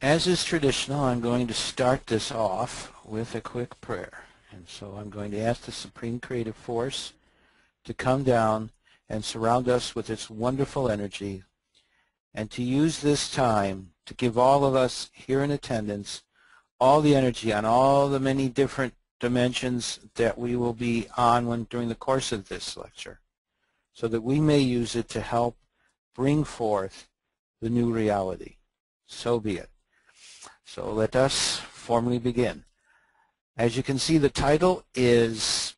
As is traditional, I'm going to start this off with a quick prayer. And so I'm going to ask the Supreme Creative Force to come down and surround us with its wonderful energy, and to use this time to give all of us here in attendance all the energy on all the many different dimensions that we will be on during the course of this lecture, so that we may use it to help bring forth the new reality. So be it. So let us formally begin. As you can see, the title is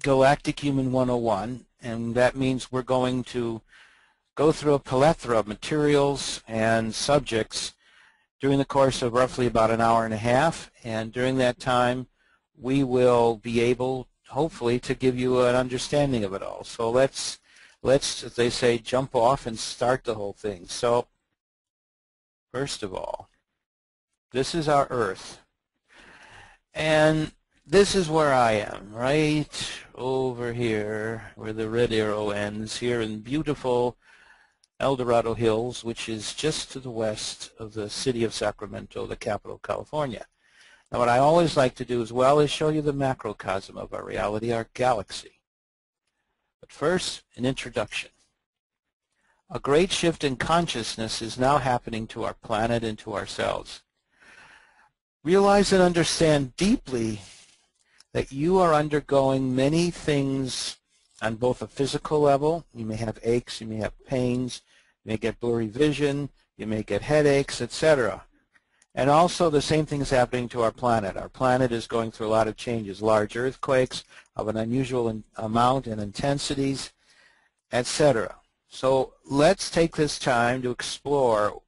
Galactic Human 101, and that means we're going to go through a plethora of materials and subjects during the course of roughly about an hour and a half, and during that time we will be able, hopefully, to give you an understanding of it all. So let's, as they say, jump off and start the whole thing. So first of all, this is our Earth, and this is where I am, right over here where the red arrow ends, here in beautiful El Dorado Hills, which is just to the west of the city of Sacramento, the capital of California. Now, what I always like to do as well is show you the macrocosm of our reality, our galaxy. But first, an introduction. A great shift in consciousness is now happening to our planet and to ourselves. Realize and understand deeply that you are undergoing many things on both a physical level. You may have aches, you may have pains, you may get blurry vision, you may get headaches, etc. And also the same thing is happening to our planet. Our planet is going through a lot of changes, large earthquakes of an unusual amount and intensities, etc. So let's take this time to explore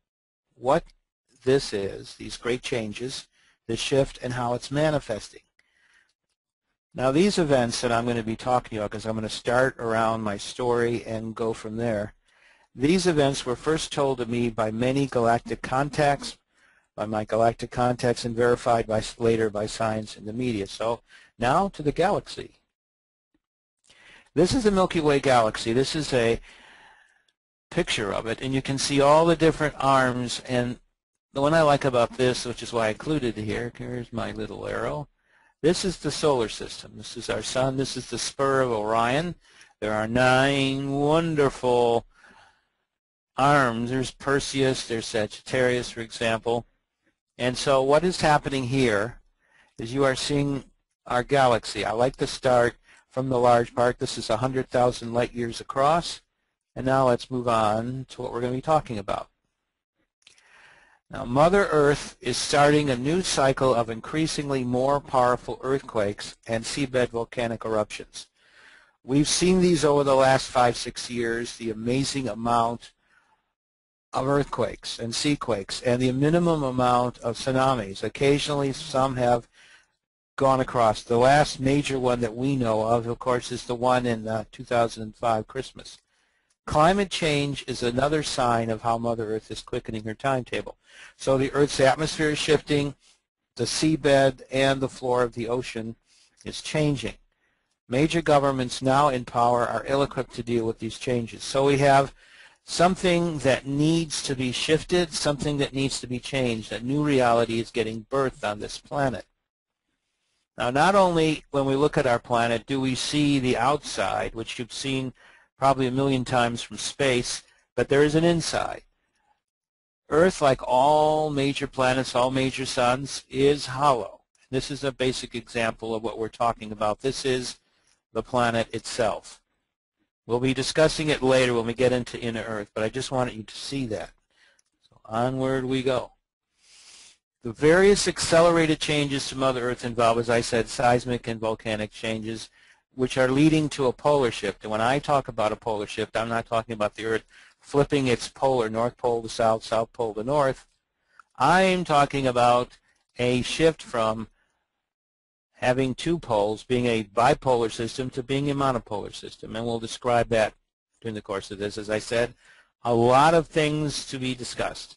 what this is, these great changes, the shift, and how it's manifesting. Now, these events that I'm going to be talking about, because I'm going to start around my story and go from there, these events were first told to me by many galactic contacts, and verified later by science and the media. So now to the galaxy. This is the Milky Way galaxy. This is a picture of it, and you can see all the different arms. And the one I like about this, which is why I included it here, here's my little arrow. This is the solar system. This is our sun. This is the spur of Orion. There are 9 wonderful arms. There's Perseus, there's Sagittarius, for example. And so what is happening here is you are seeing our galaxy. I like to start from the large part. This is 100,000 light years across. And now let's move on to what we're going to be talking about. Now, Mother Earth is starting a new cycle of increasingly more powerful earthquakes and seabed volcanic eruptions. We've seen these over the last 5-6 years, the amazing amount of earthquakes and seaquakes and the minimum amount of tsunamis. Occasionally, some have gone across. The last major one that we know of course, is the one in 2005 Christmas. Climate change is another sign of how Mother Earth is quickening her timetable. So the Earth's atmosphere is shifting, the seabed and the floor of the ocean is changing. Major governments now in power are ill-equipped to deal with these changes. So we have something that needs to be shifted, something that needs to be changed. A new reality is getting birthed on this planet. Now, not only when we look at our planet do we see the outside, which you've seen probably a million times from space, but there is an inside. Earth, like all major planets, all major suns, is hollow. This is a basic example of what we're talking about. This is the planet itself. We'll be discussing it later when we get into inner Earth, but I just wanted you to see that. So onward we go. The various accelerated changes to Mother Earth involve, as I said, seismic and volcanic changes, which are leading to a polar shift. And when I talk about a polar shift, I'm not talking about the Earth flipping its polar, North Pole to South, South Pole to North. I'm talking about a shift from having 2 poles, being a bipolar system, to being a monopolar system. And we'll describe that during the course of this. As I said, a lot of things to be discussed.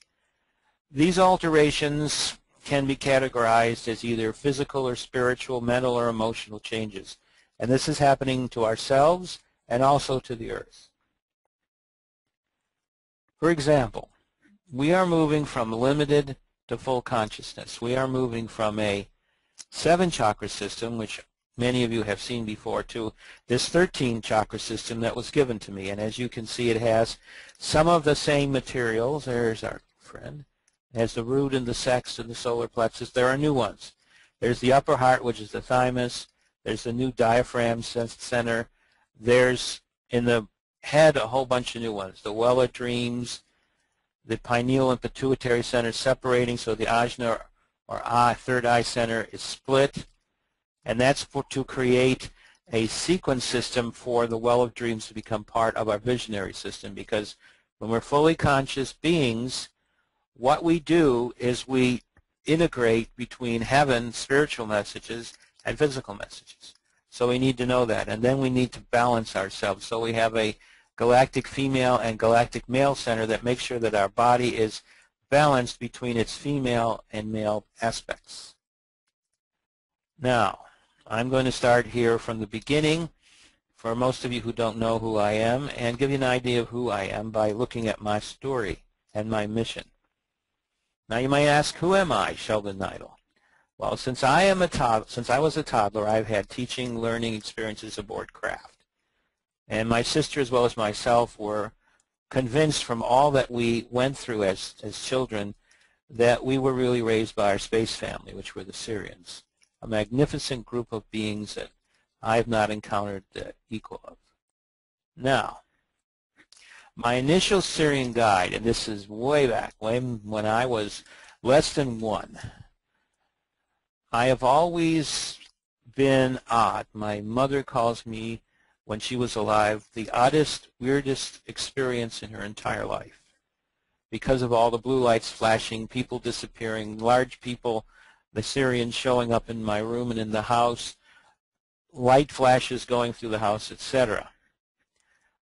These alterations can be categorized as either physical or spiritual, mental or emotional changes. And this is happening to ourselves and also to the Earth. For example, we are moving from limited to full consciousness. We are moving from a 7-chakra system, which many of you have seen before, to this 13-chakra system that was given to me. And as you can see, it has some of the same materials. There's our friend. It has the root and the sext and the solar plexus. There are new ones. There's the upper heart, which is the thymus. There's the new diaphragm center. There's in the head a whole bunch of new ones. The well of dreams, the pineal and pituitary centers separating, so the ajna or eye, third eye center is split, and that's to create a sequence system for the well of dreams to become part of our visionary system, because when we're fully conscious beings, what we do is we integrate between heaven, spiritual messages, and physical messages. So we need to know that, and then we need to balance ourselves. So we have a galactic female and galactic male center that makes sure that our body is balanced between its female and male aspects. Now, I'm going to start here from the beginning for most of you who don't know who I am, and give you an idea of who I am by looking at my story and my mission. Now you might ask, who am I, Sheldan Nidle? Well, since I was a toddler, I've had teaching, learning experiences aboard craft. And my sister as well as myself were convinced from all that we went through as children that we were really raised by our space family, which were the Syrians, a magnificent group of beings that I have not encountered the equal of. Now, my initial Syrian guide, and this is way back, when I was less than 1, I have always been odd. My mother calls me, when she was alive, the oddest, weirdest experience in her entire life, because of all the blue lights flashing, people disappearing, large people, the Syrians showing up in my room and in the house, light flashes going through the house, etc.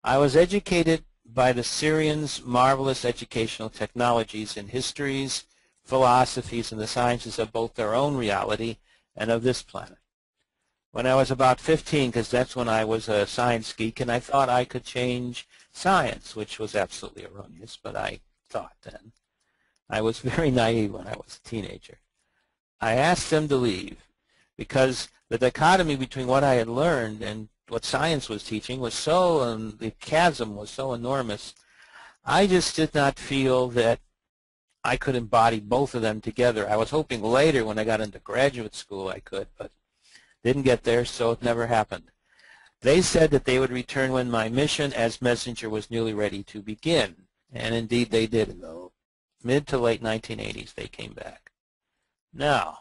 I was educated by the Syrians' marvelous educational technologies in histories, philosophies, and the sciences of both their own reality and of this planet. When I was about 15, because that's when I was a science geek, and I thought I could change science, which was absolutely erroneous, but I thought then. I was very naive when I was a teenager. I asked them to leave because the dichotomy between what I had learned and what science was teaching was so, the chasm was so enormous. I just did not feel that I could embody both of them together. I was hoping later when I got into graduate school I could, but didn't get there, so it never happened. They said that they would return when my mission as messenger was nearly ready to begin, and indeed they did. In the mid to late 1980s, they came back. Now,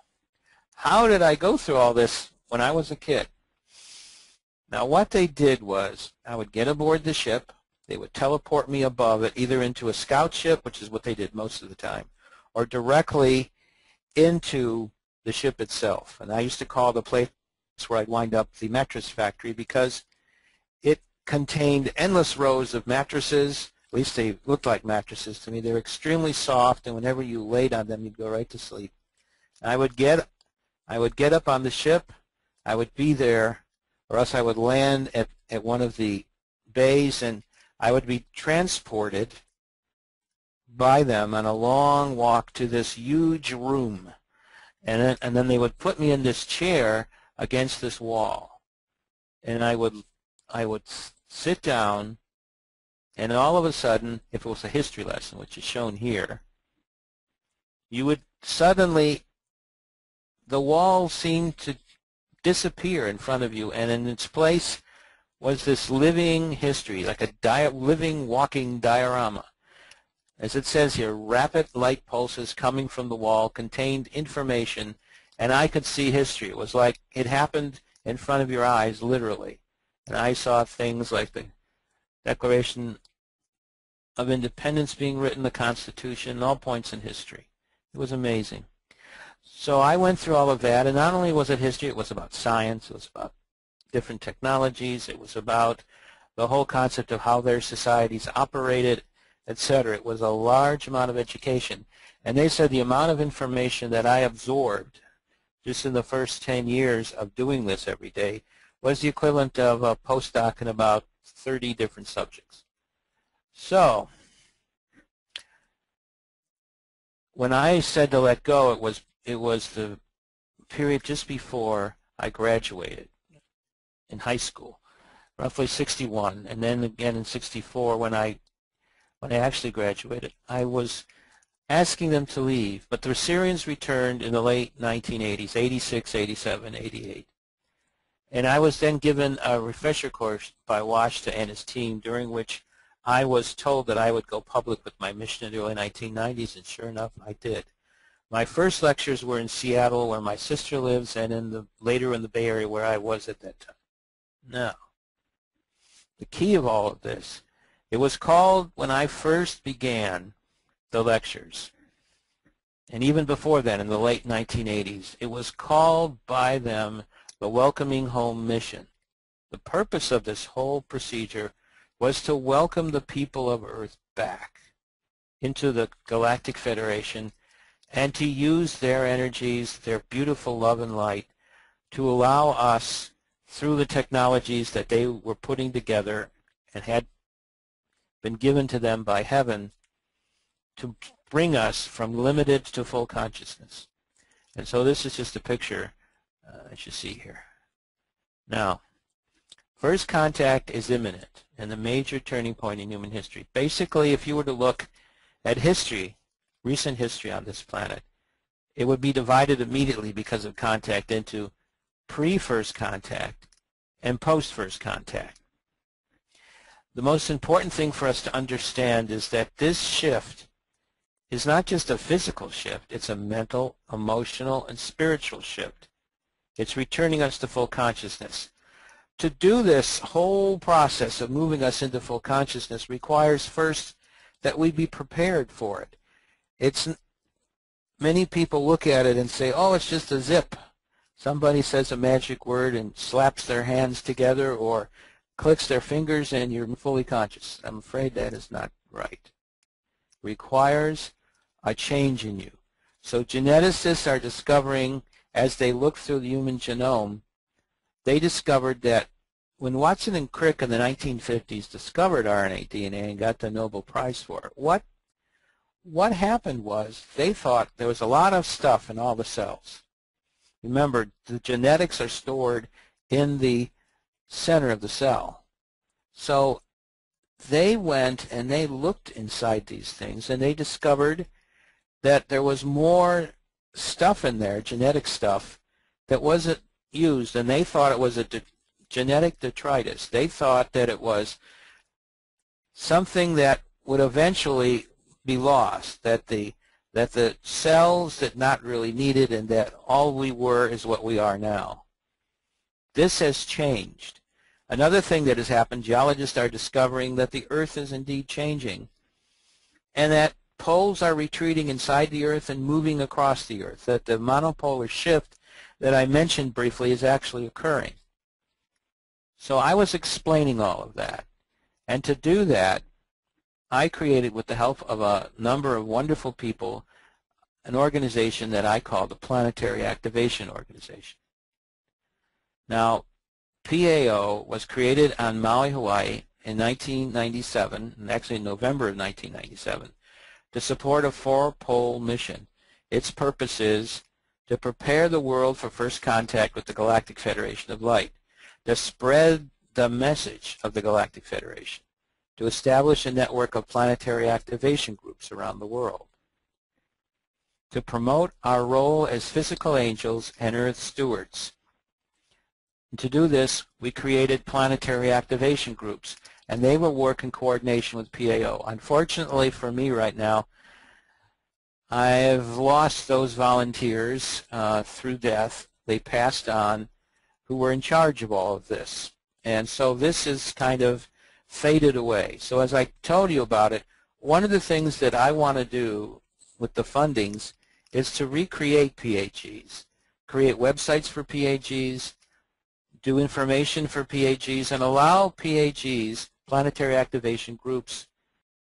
how did I go through all this when I was a kid? Now, what they did was I would get aboard the ship. They would teleport me above it, either into a scout ship, which is what they did most of the time, or directly into the ship itself. And I used to call the place where I'd wind up the mattress factory, because it contained endless rows of mattresses. At least they looked like mattresses to me. They were extremely soft, and whenever you laid on them, you'd go right to sleep. I would get up on the ship. I would be there, or else I would land at one of the bays, and I would be transported by them on a long walk to this huge room. And then they would put me in this chair against this wall, and I would sit down, and all of a sudden, if it was a history lesson, which is shown here, you would suddenly, the wall seemed to disappear in front of you, and in its place was this living history, like a living, walking diorama. As it says here, rapid light pulses coming from the wall contained information, and I could see history. It was like it happened in front of your eyes, literally. And I saw things like the Declaration of Independence being written, the Constitution, and all points in history. It was amazing. So I went through all of that, and not only was it history, it was about science, it was about different technologies, it was about the whole concept of how their societies operated, etc. It was a large amount of education. And they said the amount of information that I absorbed just in the first 10 years of doing this every day was the equivalent of a postdoc in about 30 different subjects. So when I said to let go, it was the period just before I graduated in high school, roughly 61, and then again in 64 when I actually graduated. I was asking them to leave, but the Syrians returned in the late 1980s, 86, 87, 88. And I was then given a refresher course by Washta and his team, during which I was told that I would go public with my mission in the early 1990s, and sure enough, I did. My first lectures were in Seattle, where my sister lives, and later in the Bay Area, where I was at that time. Now, the key of all of this, it was called, when I first began the lectures, and even before then, in the late 1980s, it was called by them the Welcoming Home Mission. The purpose of this whole procedure was to welcome the people of Earth back into the Galactic Federation and to use their energies, their beautiful love and light, to allow us, through the technologies that they were putting together and had been given to them by heaven, to bring us from limited to full consciousness. And so this is just a picture that you see here. Now, first contact is imminent and the major turning point in human history. Basically, if you were to look at history, recent history on this planet, it would be divided immediately because of contact into pre-first contact and post-first contact. The most important thing for us to understand is that this shift is not just a physical shift, it's a mental, emotional, and spiritual shift. It's returning us to full consciousness. To do this whole process of moving us into full consciousness requires first that we be prepared for it. Many people look at it and say, oh, it's just a zip. Somebody says a magic word and slaps their hands together or clicks their fingers and you're fully conscious. I'm afraid that is not right. Requires a change in you. So geneticists are discovering, as they look through the human genome, they discovered that when Watson and Crick in the 1950s discovered RNA DNA and got the Nobel Prize for it, what happened was they thought there was a lot of stuff in all the cells. Remember, the genetics are stored in the center of the cell. So they went and they looked inside these things and they discovered that there was more stuff in there, genetic stuff, that wasn't used, and they thought it was a genetic detritus. They thought that it was something that would eventually be lost, that the cells did not really need it, and that all we were is what we are now. This has changed. Another thing that has happened, geologists are discovering that the Earth is indeed changing, and that poles are retreating inside the Earth and moving across the Earth, that the monopolar shift that I mentioned briefly is actually occurring. So I was explaining all of that. And to do that, I created, with the help of a number of wonderful people, an organization that I call the Planetary Activation Organization. Now, PAO was created on Maui, Hawaii in 1997, and actually in November of 1997, to support a four-pole mission. Its purpose is to prepare the world for first contact with the Galactic Federation of Light, to spread the message of the Galactic Federation, to establish a network of planetary activation groups around the world, to promote our role as physical angels and Earth stewards. And to do this, we created planetary activation groups, and they will work in coordination with PAO. Unfortunately for me right now, I've lost those volunteers through death. They passed on, who were in charge of all of this. And so this is kind of faded away. So as I told you about it, one of the things that I want to do with the fundings is to recreate PAGs, create websites for PAGs, do information for PAGs, and allow PAGs, planetary activation groups,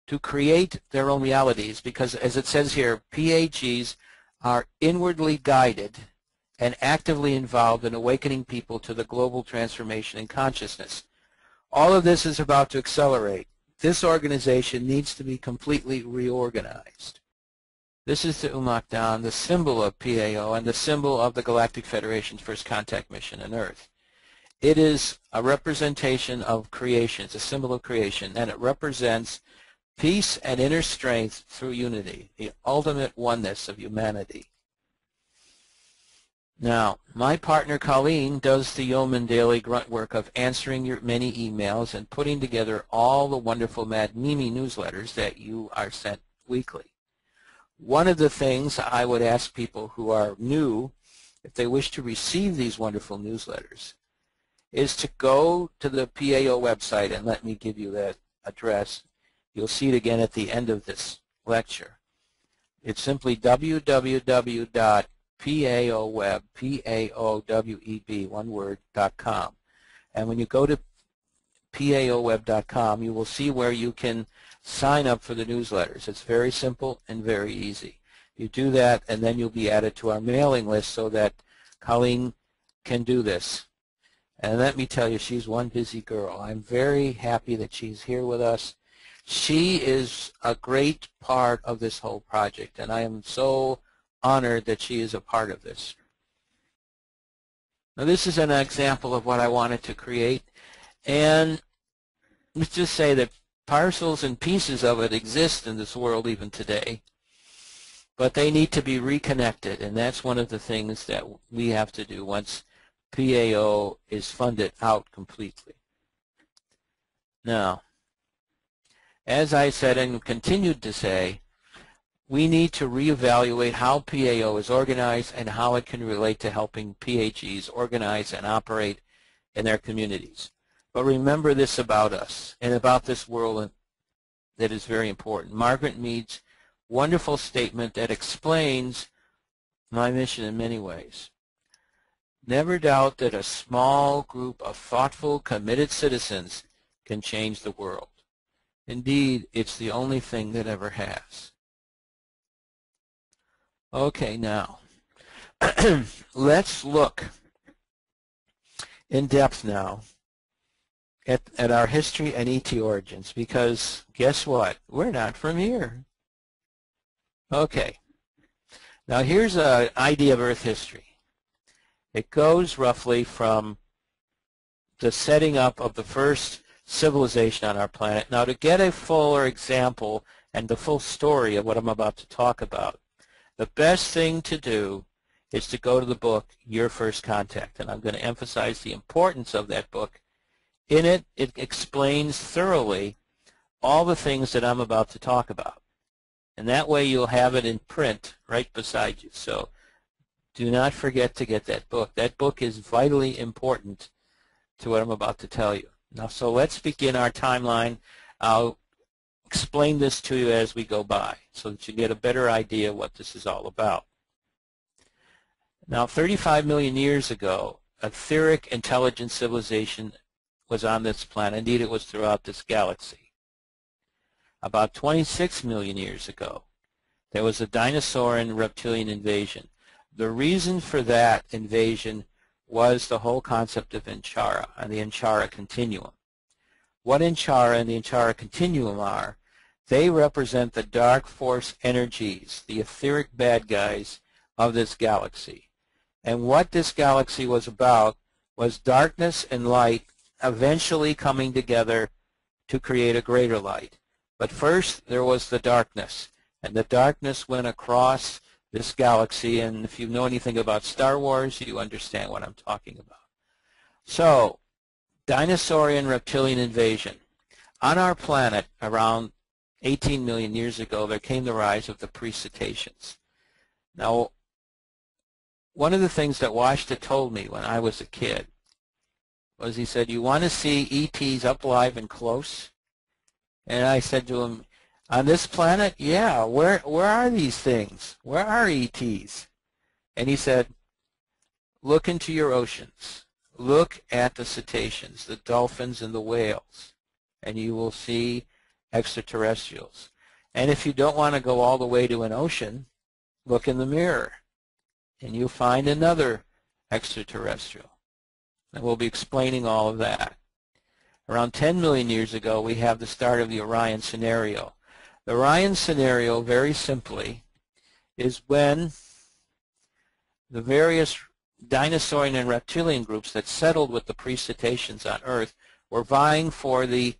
to create their own realities, because as it says here, PAGs are inwardly guided and actively involved in awakening people to the global transformation in consciousness. All of this is about to accelerate. This organization needs to be completely reorganized. This is the Umakdan, the symbol of PAO and the symbol of the Galactic Federation's first contact mission on Earth. It is a representation of creation. It's a symbol of creation, and it represents peace and inner strength through unity, the ultimate oneness of humanity. Now, my partner Colleen does the yeoman daily grunt work of answering your many emails and putting together all the wonderful Mad Mimi newsletters that you are sent weekly. One of the things I would ask people who are new, if they wish to receive these wonderful newsletters, is to go to the PAO website, and let me give you that address. You'll see it again at the end of this lecture. It's simply www.paoweb.com. And when you go to paoweb.com, you will see where you can sign up for the newsletters. It's very simple and very easy. You do that, and then you'll be added to our mailing list so that Colleen can do this. And let me tell you, she's one busy girl. I'm very happy that she's here with us. She is a great part of this whole project, and I am so honored that she is a part of this. Now, this is an example of what I wanted to create, and let's just say that parcels and pieces of it exist in this world even today, but they need to be reconnected, and that's one of the things that we have to do once PAO is funded out completely. Now, as I said and continued to say, we need to reevaluate how PAO is organized and how it can relate to helping PHEs organize and operate in their communities. But remember this about us and about this world that is very important. Margaret Mead's wonderful statement that explains my mission in many ways. Never doubt that a small group of thoughtful, committed citizens can change the world. Indeed, it's the only thing that ever has. Okay, now, let's look in depth now at our history and ET origins, because guess what? We're not from here. Okay, now here's an idea of Earth history. It goes roughly from the setting up of the first civilization on our planet. Now, to get a fuller example and the full story of what I'm about to talk about, the best thing to do is to go to the book, Your First Contact, and I'm going to emphasize the importance of that book. In it, it explains thoroughly all the things that I'm about to talk about, and that way you'll have it in print right beside you. So do not forget to get that book. That book is vitally important to what I'm about to tell you. Now, so let's begin our timeline. I'll explain this to you as we go by so that you get a better idea what this is all about. Now, 35 million years ago, etheric intelligent civilization was on this planet. Indeed, it was throughout this galaxy. About 26 million years ago, there was a dinosaur and reptilian invasion. The reason for that invasion was the whole concept of Inchara and the Inchara continuum. What Inchara and the Inchara continuum are, they represent the dark force energies, the etheric bad guys of this galaxy. And what this galaxy was about was darkness and light eventually coming together to create a greater light. But first there was the darkness, and the darkness went across this galaxy, and if you know anything about Star Wars, you understand what I'm talking about. So, dinosaurian reptilian invasion. On our planet, around 18 million years ago, there came the rise of the pre-cetaceans. Now, one of the things that Washta told me when I was a kid was he said, you want to see ETs up live and close? And I said to him, on this planet, yeah, where are these things? Where are ETs? And he said, look into your oceans. Look at the cetaceans, the dolphins and the whales, and you will see extraterrestrials. And if you don't want to go all the way to an ocean, look in the mirror, and you'll find another extraterrestrial. And we'll be explaining all of that. Around 10 million years ago, we have the start of the Orion scenario. The Orion scenario, very simply, is when the various dinosaurian and reptilian groups that settled with the pre-cetaceans on Earth were vying for the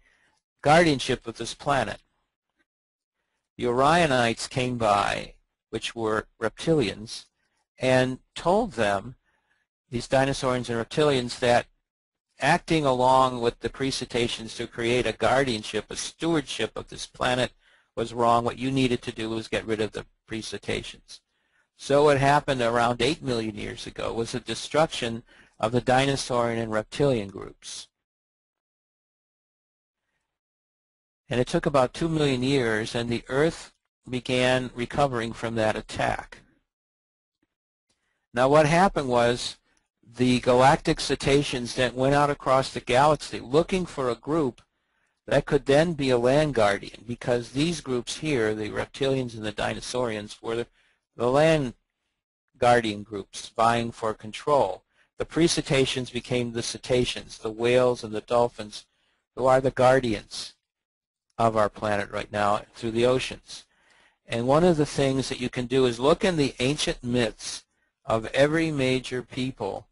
guardianship of this planet. The Orionites came by, which were reptilians, and told them, these dinosaurians and reptilians, that acting along with the pre-cetaceans to create a guardianship, a stewardship of this planet was wrong. What you needed to do was get rid of the pre-cetaceans. So what happened around 8 million years ago was the destruction of the dinosaurian and reptilian groups. And it took about 2 million years, and the Earth began recovering from that attack. Now what happened was the galactic cetaceans then went out across the galaxy looking for a group that could then be a land guardian, because these groups here, the reptilians and the dinosaurians, were the land guardian groups vying for control. The pre-cetaceans became the cetaceans, the whales and the dolphins, who are the guardians of our planet right now through the oceans. And one of the things that you can do is look in the ancient myths of every major people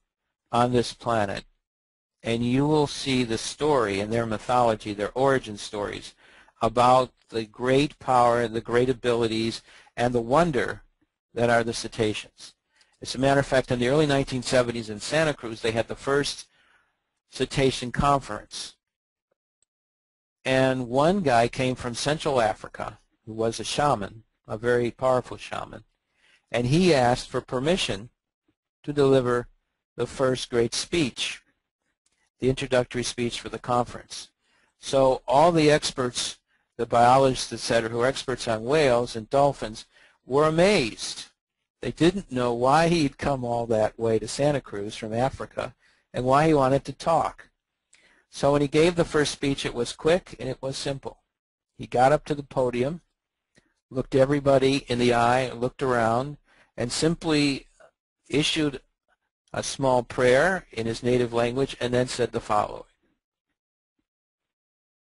on this planet, and you will see the story in their mythology, their origin stories, about the great power, the great abilities, and the wonder that are the cetaceans. As a matter of fact, in the early 1970s in Santa Cruz, they had the first cetacean conference. And one guy came from Central Africa, who was a shaman, a very powerful shaman, and he asked for permission to deliver the first great speech, the introductory speech for the conference. So all the experts, the biologists, etc., who are experts on whales and dolphins, were amazed. They didn't know why he'd come all that way to Santa Cruz from Africa and why he wanted to talk. So when he gave the first speech, it was quick and it was simple. He got up to the podium, looked everybody in the eye, looked around, and simply issued a small prayer in his native language, and then said the following: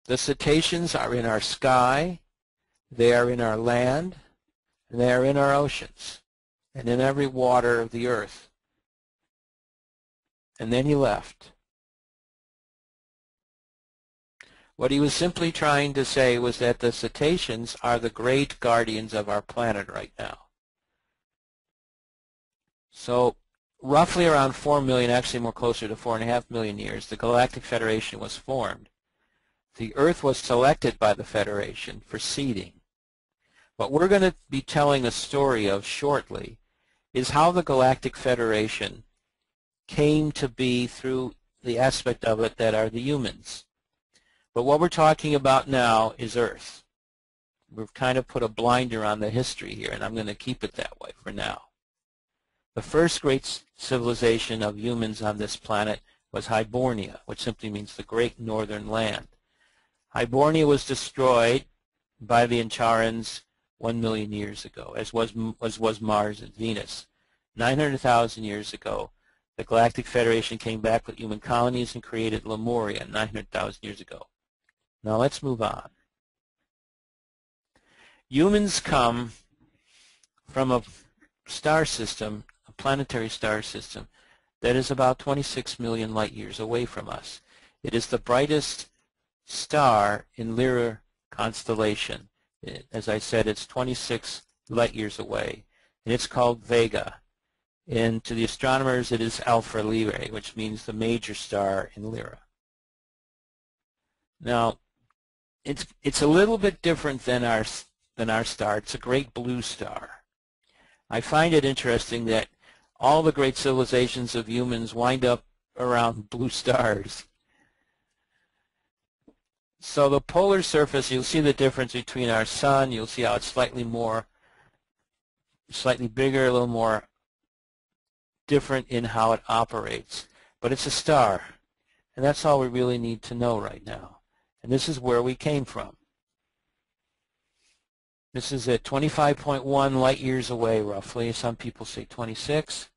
"The cetaceans are in our sky, they are in our land, and they are in our oceans, and in every water of the earth." And then he left. What he was simply trying to say was that the cetaceans are the great guardians of our planet right now. So roughly around 4 million, actually more closer to 4.5 million years, the Galactic Federation was formed. The Earth was selected by the Federation for seeding. What we're going to be telling a story of shortly is how the Galactic Federation came to be through the aspect of it that are the humans. But what we're talking about now is Earth. We've kind of put a blinder on the history here, and I'm going to keep it that way for now. The first great civilization of humans on this planet was Hibernia, which simply means the Great Northern Land. Hibernia was destroyed by the Encharans 1 million years ago, as was Mars and Venus. 900,000 years ago, the Galactic Federation came back with human colonies and created Lemuria 900,000 years ago. Now let's move on. Humans come from a star system, a planetary star system, that is about 26 million light years away from us. It is the brightest star in Lyra constellation. As I said, it's 26 light years away, and it's called Vega. And to the astronomers, it is Alpha Lyrae, which means the major star in Lyra. Now, it's a little bit different than our star. It's a great blue star. I find it interesting that all the great civilizations of humans wind up around blue stars. So the polar surface, you'll see the difference between our sun. You'll see how it's slightly bigger, a little more different in how it operates. But it's a star, and that's all we really need to know right now. And this is where we came from. This is at 25.1 light years away, roughly. Some people say 26.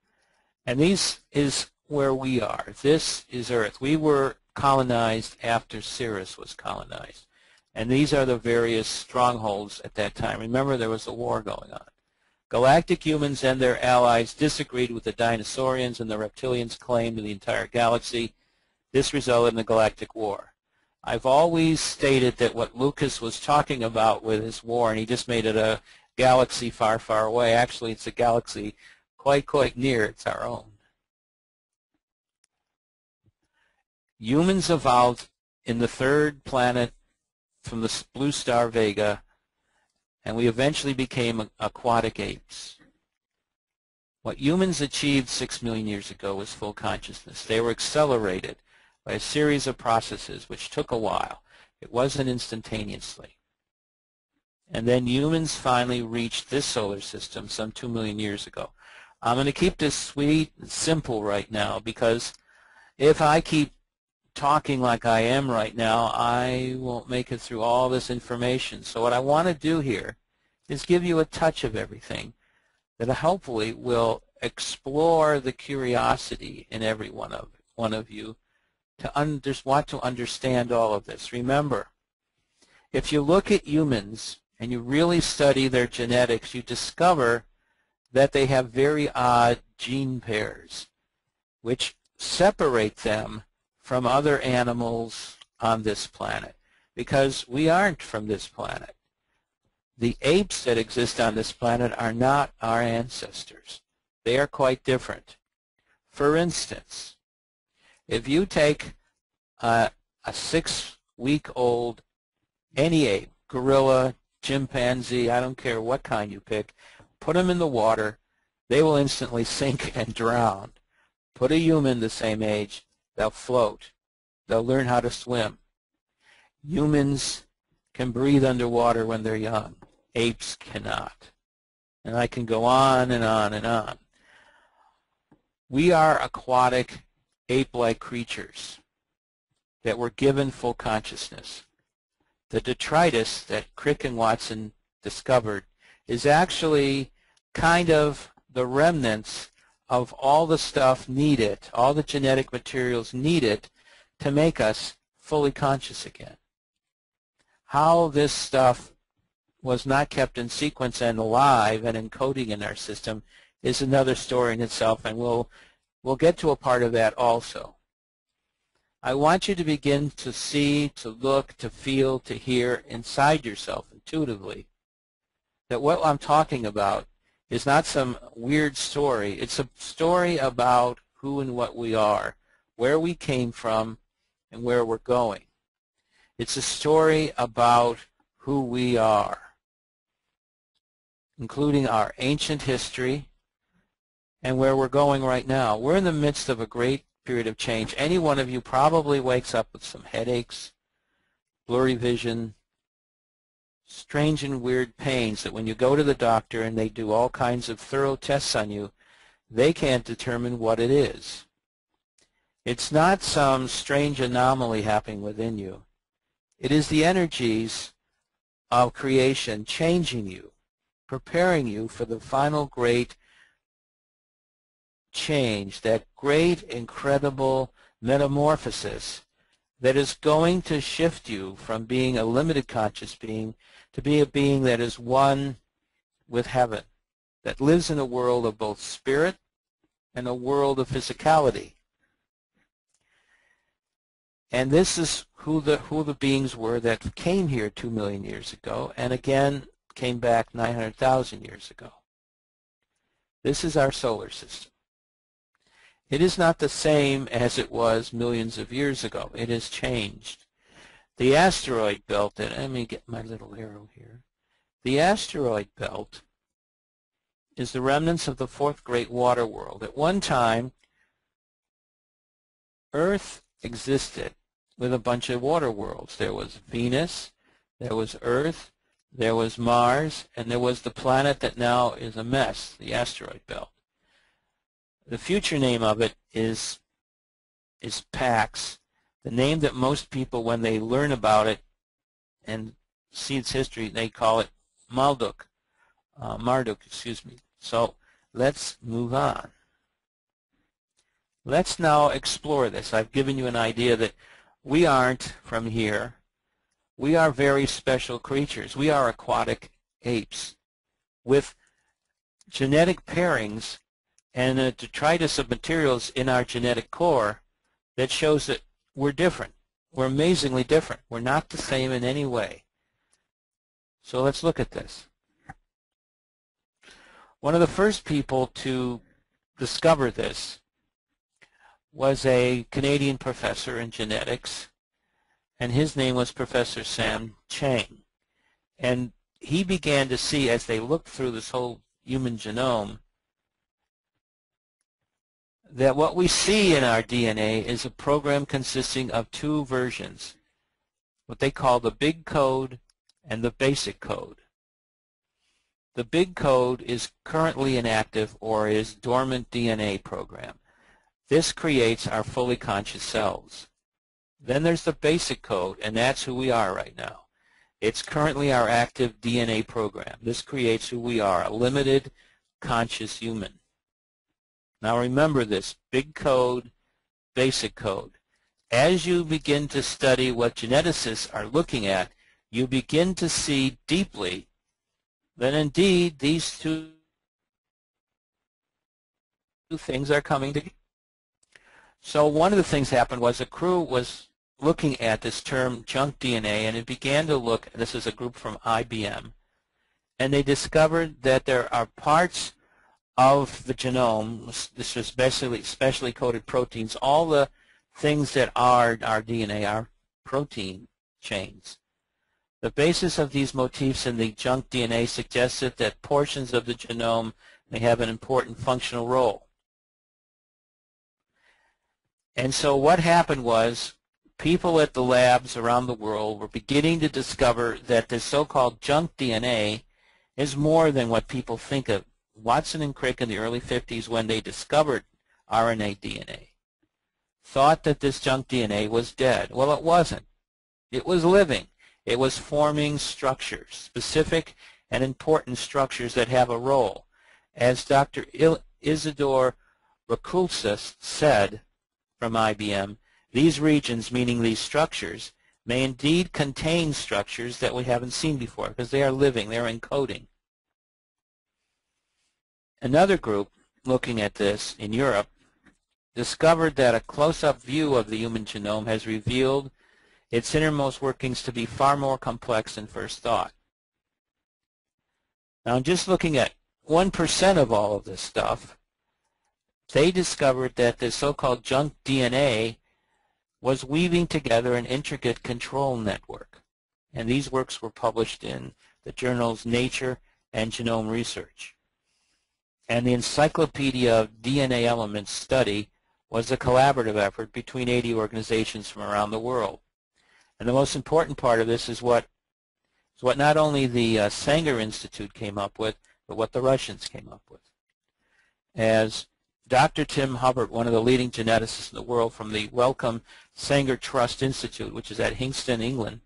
And this is where we are. This is Earth. We were colonized after Sirius was colonized. And these are the various strongholds at that time. Remember, there was a war going on. Galactic humans and their allies disagreed with the dinosaurians and the reptilians' claim to the entire galaxy. This resulted in the Galactic War. I've always stated that what Lucas was talking about with his war, and he just made it a galaxy far, far away. Actually, it's a galaxy quite near. It's our own. Humans evolved in the third planet from the blue star Vega, and we eventually became aquatic apes. What humans achieved 6 million years ago was full consciousness. They were accelerated by a series of processes which took a while. It wasn't instantaneously. And then humans finally reached this solar system some 2 million years ago. I'm going to keep this sweet and simple right now, because if I keep talking like I am right now, I won't make it through all this information. So what I want to do here is give you a touch of everything that hopefully will explore the curiosity in every one of you to want to understand all of this. Remember, if you look at humans and you really study their genetics, you discover that they have very odd gene pairs which separate them from other animals on this planet, because we aren't from this planet. The apes that exist on this planet are not our ancestors. They are quite different. For instance, if you take a 6-week-old, any ape, gorilla, chimpanzee, I don't care what kind you pick, put them in the water, they will instantly sink and drown. Put a human the same age, they'll float. They'll learn how to swim. Humans can breathe underwater when they're young. Apes cannot. And I can go on and on and on. We are aquatic, ape-like creatures that were given full consciousness. The detritus that Crick and Watson discovered is actually kind of the remnants of all the stuff needed, all the genetic materials needed to make us fully conscious again. How this stuff was not kept in sequence and alive and encoding in our system is another story in itself, and we'll get to a part of that also. I want you to begin to see, to look, to feel, to hear inside yourself intuitively that what I'm talking about is not some weird story. It's a story about who and what we are, where we came from, and where we're going. It's a story about who we are, including our ancient history and where we're going right now. We're in the midst of a great period of change. Any one of you probably wakes up with some headaches, blurry vision, strange and weird pains that when you go to the doctor and they do all kinds of thorough tests on you, they can't determine what it is. It's not some strange anomaly happening within you. It is the energies of creation changing you, preparing you for the final great change, that great, incredible metamorphosis that is going to shift you from being a limited conscious being to be a being that is one with heaven, that lives in a world of both spirit and a world of physicality. And this is who the beings were that came here 2 million years ago and again came back 900,000 years ago. This is our solar system. It is not the same as it was millions of years ago. It has changed. The asteroid belt, and let me get my little arrow here. The asteroid belt is the remnants of the fourth great water world. At one time, Earth existed with a bunch of water worlds. There was Venus, there was Earth, there was Mars, and there was the planet that now is a mess, the asteroid belt. The future name of it is Pax, the name that most people, when they learn about it and see its history, they call it Marduk. So let's move on. Let's now explore this. I've given you an idea that we aren't from here. We are very special creatures. We are aquatic apes with genetic pairings and a detritus of materials in our genetic core that shows that we're different. We're amazingly different. We're not the same in any way. So let's look at this. One of the first people to discover this was a Canadian professor in genetics, and his name was Professor Sam Chang. And he began to see, as they looked through this whole human genome, that what we see in our DNA is a program consisting of two versions, what they call the big code and the basic code. The big code is currently inactive or is dormant DNA program. This creates our fully conscious selves. Then there's the basic code, and that's who we are right now. It's currently our active DNA program. This creates who we are, a limited conscious human. Now remember this, big code, basic code. As you begin to study what geneticists are looking at, you begin to see deeply that indeed these two things are coming together. So one of the things happened was a crew was looking at this term junk DNA, and it began to look, this is a group from IBM, and they discovered that there are parts of the genome, this was specially coded proteins, all the things that are our DNA are protein chains. The basis of these motifs in the junk DNA suggested that portions of the genome may have an important functional role. And so what happened was people at the labs around the world were beginning to discover that this so-called junk DNA is more than what people think of. Watson and Crick in the early 50s, when they discovered RNA DNA, thought that this junk DNA was dead. Well, it wasn't. It was living. It was forming structures, specific and important structures that have a role. As Dr. Isidore Rakulsa said from IBM, these regions, meaning these structures, may indeed contain structures that we haven't seen before because they are living, they're encoding. Another group looking at this in Europe discovered that a close-up view of the human genome has revealed its innermost workings to be far more complex than first thought. Now, just looking at 1% of all of this stuff, they discovered that this so-called junk DNA was weaving together an intricate control network. And these works were published in the journals Nature and Genome Research. And the Encyclopedia of DNA Elements study was a collaborative effort between 80 organizations from around the world. And the most important part of this is what not only the Sanger Institute came up with, but what the Russians came up with. As Dr. Tim Hubbard, one of the leading geneticists in the world from the Wellcome Sanger Trust Institute, which is at Hingston, England,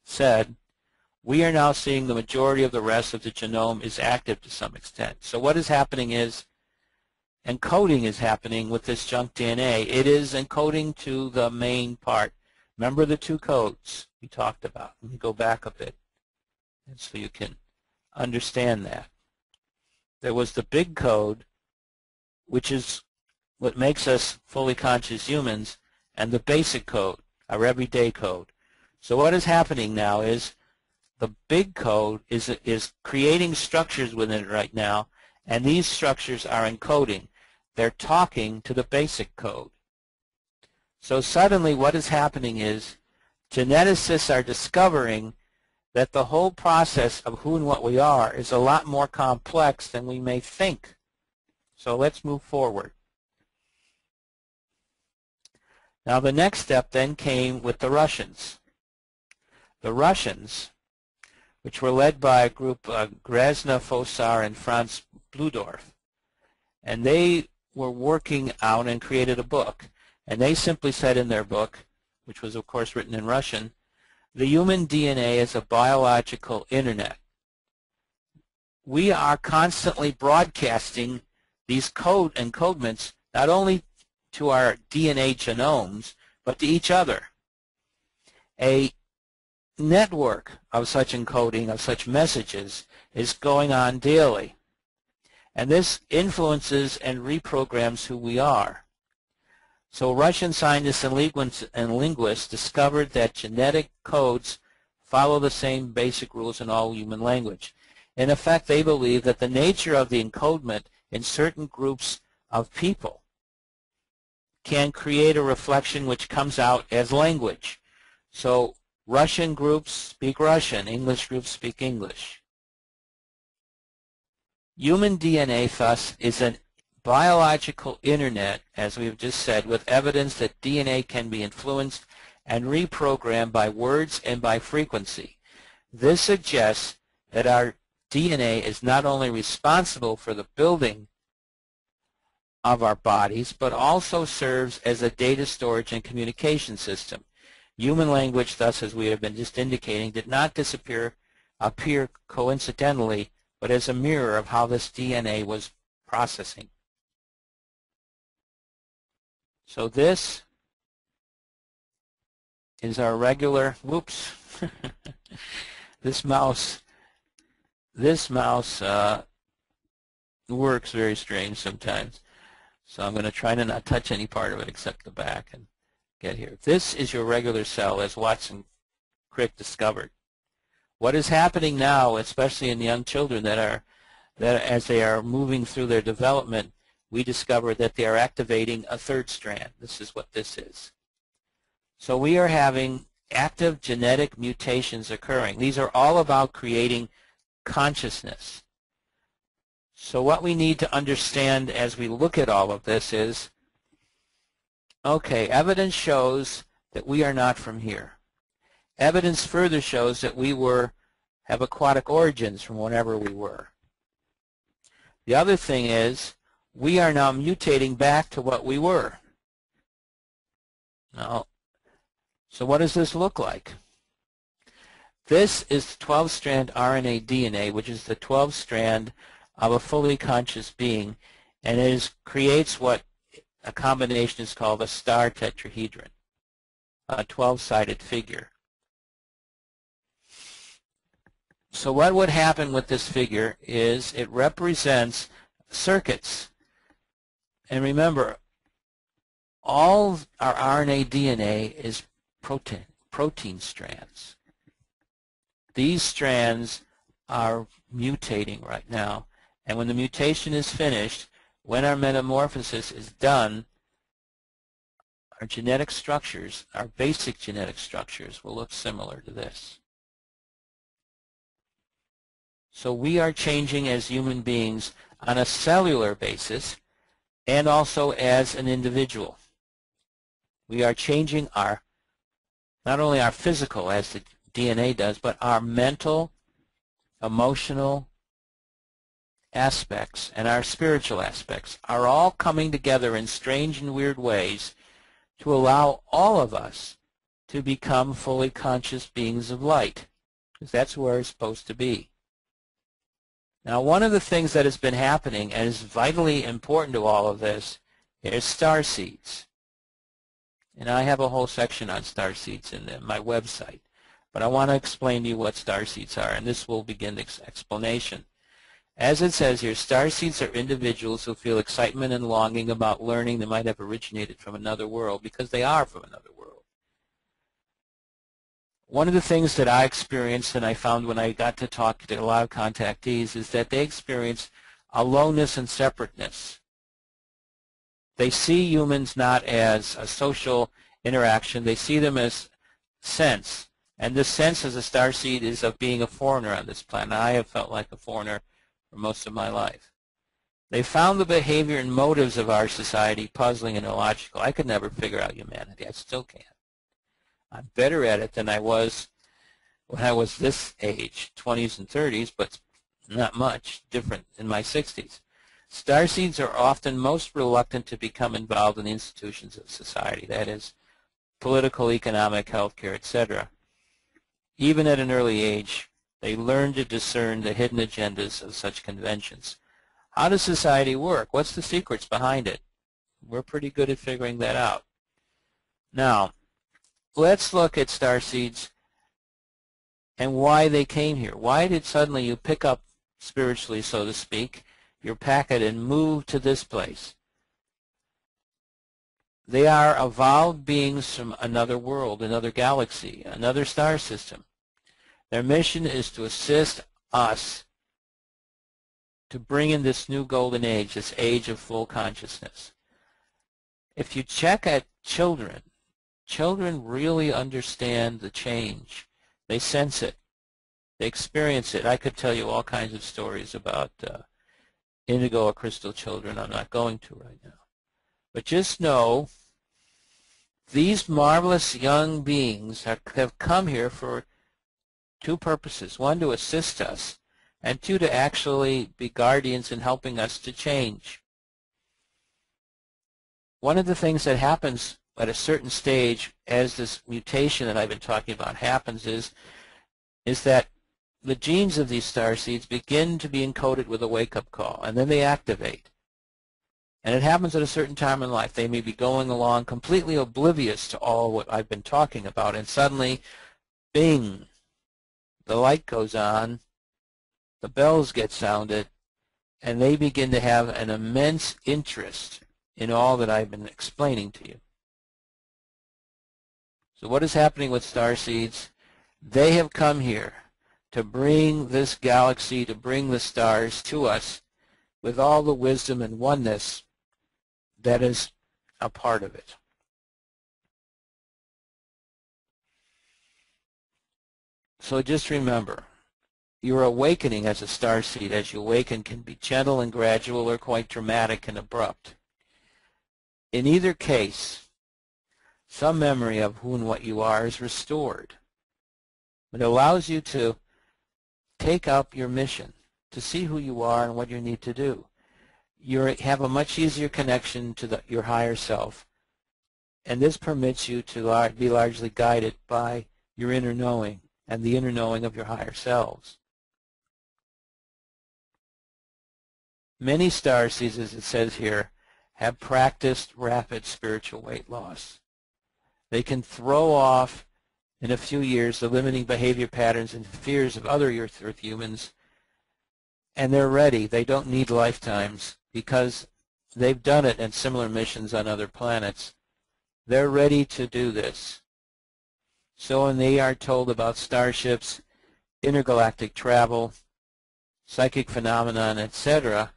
said, we are now seeing the majority of the rest of the genome is active to some extent. So what is happening is encoding is happening with this junk DNA. It is encoding to the main part. Remember the two codes we talked about. Let me go back a bit and so you can understand that. There was the big code, which is what makes us fully conscious humans, and the basic code, our everyday code. So what is happening now is the big code is creating structures within it right now, and these structures are encoding. They're talking to the basic code. So suddenly what is happening is geneticists are discovering that the whole process of who and what we are is a lot more complex than we may think. So let's move forward. Now the next step then came with the Russians. The Russians, which were led by a group, Grazna Fossar and Franz Bludorf, and they were working out and created a book. And they simply said in their book, which was of course written in Russian, the human DNA is a biological internet. We are constantly broadcasting these encodements not only to our DNA genomes, but to each other. A network of such encoding, of such messages, is going on daily. And this influences and reprograms who we are. So Russian scientists and linguists discovered that genetic codes follow the same basic rules in all human language. In effect, they believe that the nature of the encodement in certain groups of people can create a reflection which comes out as language. So Russian groups speak Russian, English groups speak English. Human DNA, thus, is a biological internet, as we've just said, with evidence that DNA can be influenced and reprogrammed by words and by frequency. This suggests that our DNA is not only responsible for the building of our bodies, but also serves as a data storage and communication system. Human language, thus, as we have been just indicating, did not appear coincidentally, but as a mirror of how this DNA was processing. So this is our regular, whoops, this mouse works very strange sometimes. So I'm going to try to not touch any part of it except the back and get here. This is your regular cell, as Watson Crick discovered. What is happening now, especially in young children that as they are moving through their development, we discover that they are activating a third strand. This is what this is. So we are having active genetic mutations occurring. These are all about creating consciousness. So what we need to understand as we look at all of this is, okay, evidence shows that we are not from here. Evidence further shows that we have aquatic origins from whenever we were. The other thing is, we are now mutating back to what we were. Now, so what does this look like? This is 12-strand RNA DNA, which is the 12th strand of a fully conscious being, and it creates what a combination is called a star tetrahedron, a 12-sided figure. So what would happen with this figure is it represents circuits. And remember, all our RNA DNA is protein strands. These strands are mutating right now. And when the mutation is finished, when our metamorphosis is done, our genetic structures, our basic genetic structures, will look similar to this. So we are changing as human beings on a cellular basis and also as an individual. We are changing not only our physical, as the DNA does, but our mental, emotional aspects and our spiritual aspects are all coming together in strange and weird ways to allow all of us to become fully conscious beings of light, because that's where it's supposed to be. Now, one of the things that has been happening and is vitally important to all of this is starseeds. And I have a whole section on starseeds in my website. But I want to explain to you what starseeds are, and this will begin the explanation. As it says here, starseeds are individuals who feel excitement and longing about learning that might have originated from another world, because they are from another world. One of the things that I experienced, and I found when I got to talk to a lot of contactees, is that they experience aloneness and separateness. They see humans not as a social interaction. They see them as sense. And this sense as a starseed is of being a foreigner on this planet. I have felt like a foreigner for most of my life. They found the behavior and motives of our society puzzling and illogical. I could never figure out humanity. I still can't. I'm better at it than I was when I was this age, 20s and 30s, but not much different in my 60s. Starseeds are often most reluctant to become involved in the institutions of society, that is, political, economic, healthcare, etc. Even at an early age, they learn to discern the hidden agendas of such conventions. How does society work? What's the secrets behind it? We're pretty good at figuring that out. Now, let's look at starseeds and why they came here. Why did suddenly you pick up spiritually, so to speak, your packet and move to this place. They are evolved beings from another world, another galaxy, another star system. Their mission is to assist us to bring in this new golden age, this age of full consciousness. If you check at children, children really understand the change. They sense it. They experience it. I could tell you all kinds of stories about indigo or crystal children. I'm not going to right now. But just know these marvelous young beings have come here for two purposes. One, to assist us, and two, to actually be guardians in helping us to change. One of the things that happens at a certain stage as this mutation that I've been talking about happens is that the genes of these starseeds begin to be encoded with a wake-up call, and then they activate. And it happens at a certain time in life. They may be going along completely oblivious to all what I've been talking about, and suddenly, bing, the light goes on, the bells get sounded, and they begin to have an immense interest in all that I've been explaining to you. So what is happening with starseeds? They have come here to bring this galaxy, to bring the stars to us with all the wisdom and oneness that is a part of it. So just remember, your awakening as a starseed, as you awaken, can be gentle and gradual or quite dramatic and abrupt. In either case, some memory of who and what you are is restored. It allows you to take up your mission, to see who you are and what you need to do. You have a much easier connection to your higher self, and this permits you to be largely guided by your inner knowing and the inner knowing of your higher selves. Many starseeds, as it says here, have practiced rapid spiritual weight loss. They can throw off in a few years the limiting behavior patterns and fears of other Earth humans, and they're ready. They don't need lifetimes because they've done it in similar missions on other planets. They're ready to do this. So when they are told about starships, intergalactic travel, psychic phenomenon, etc.,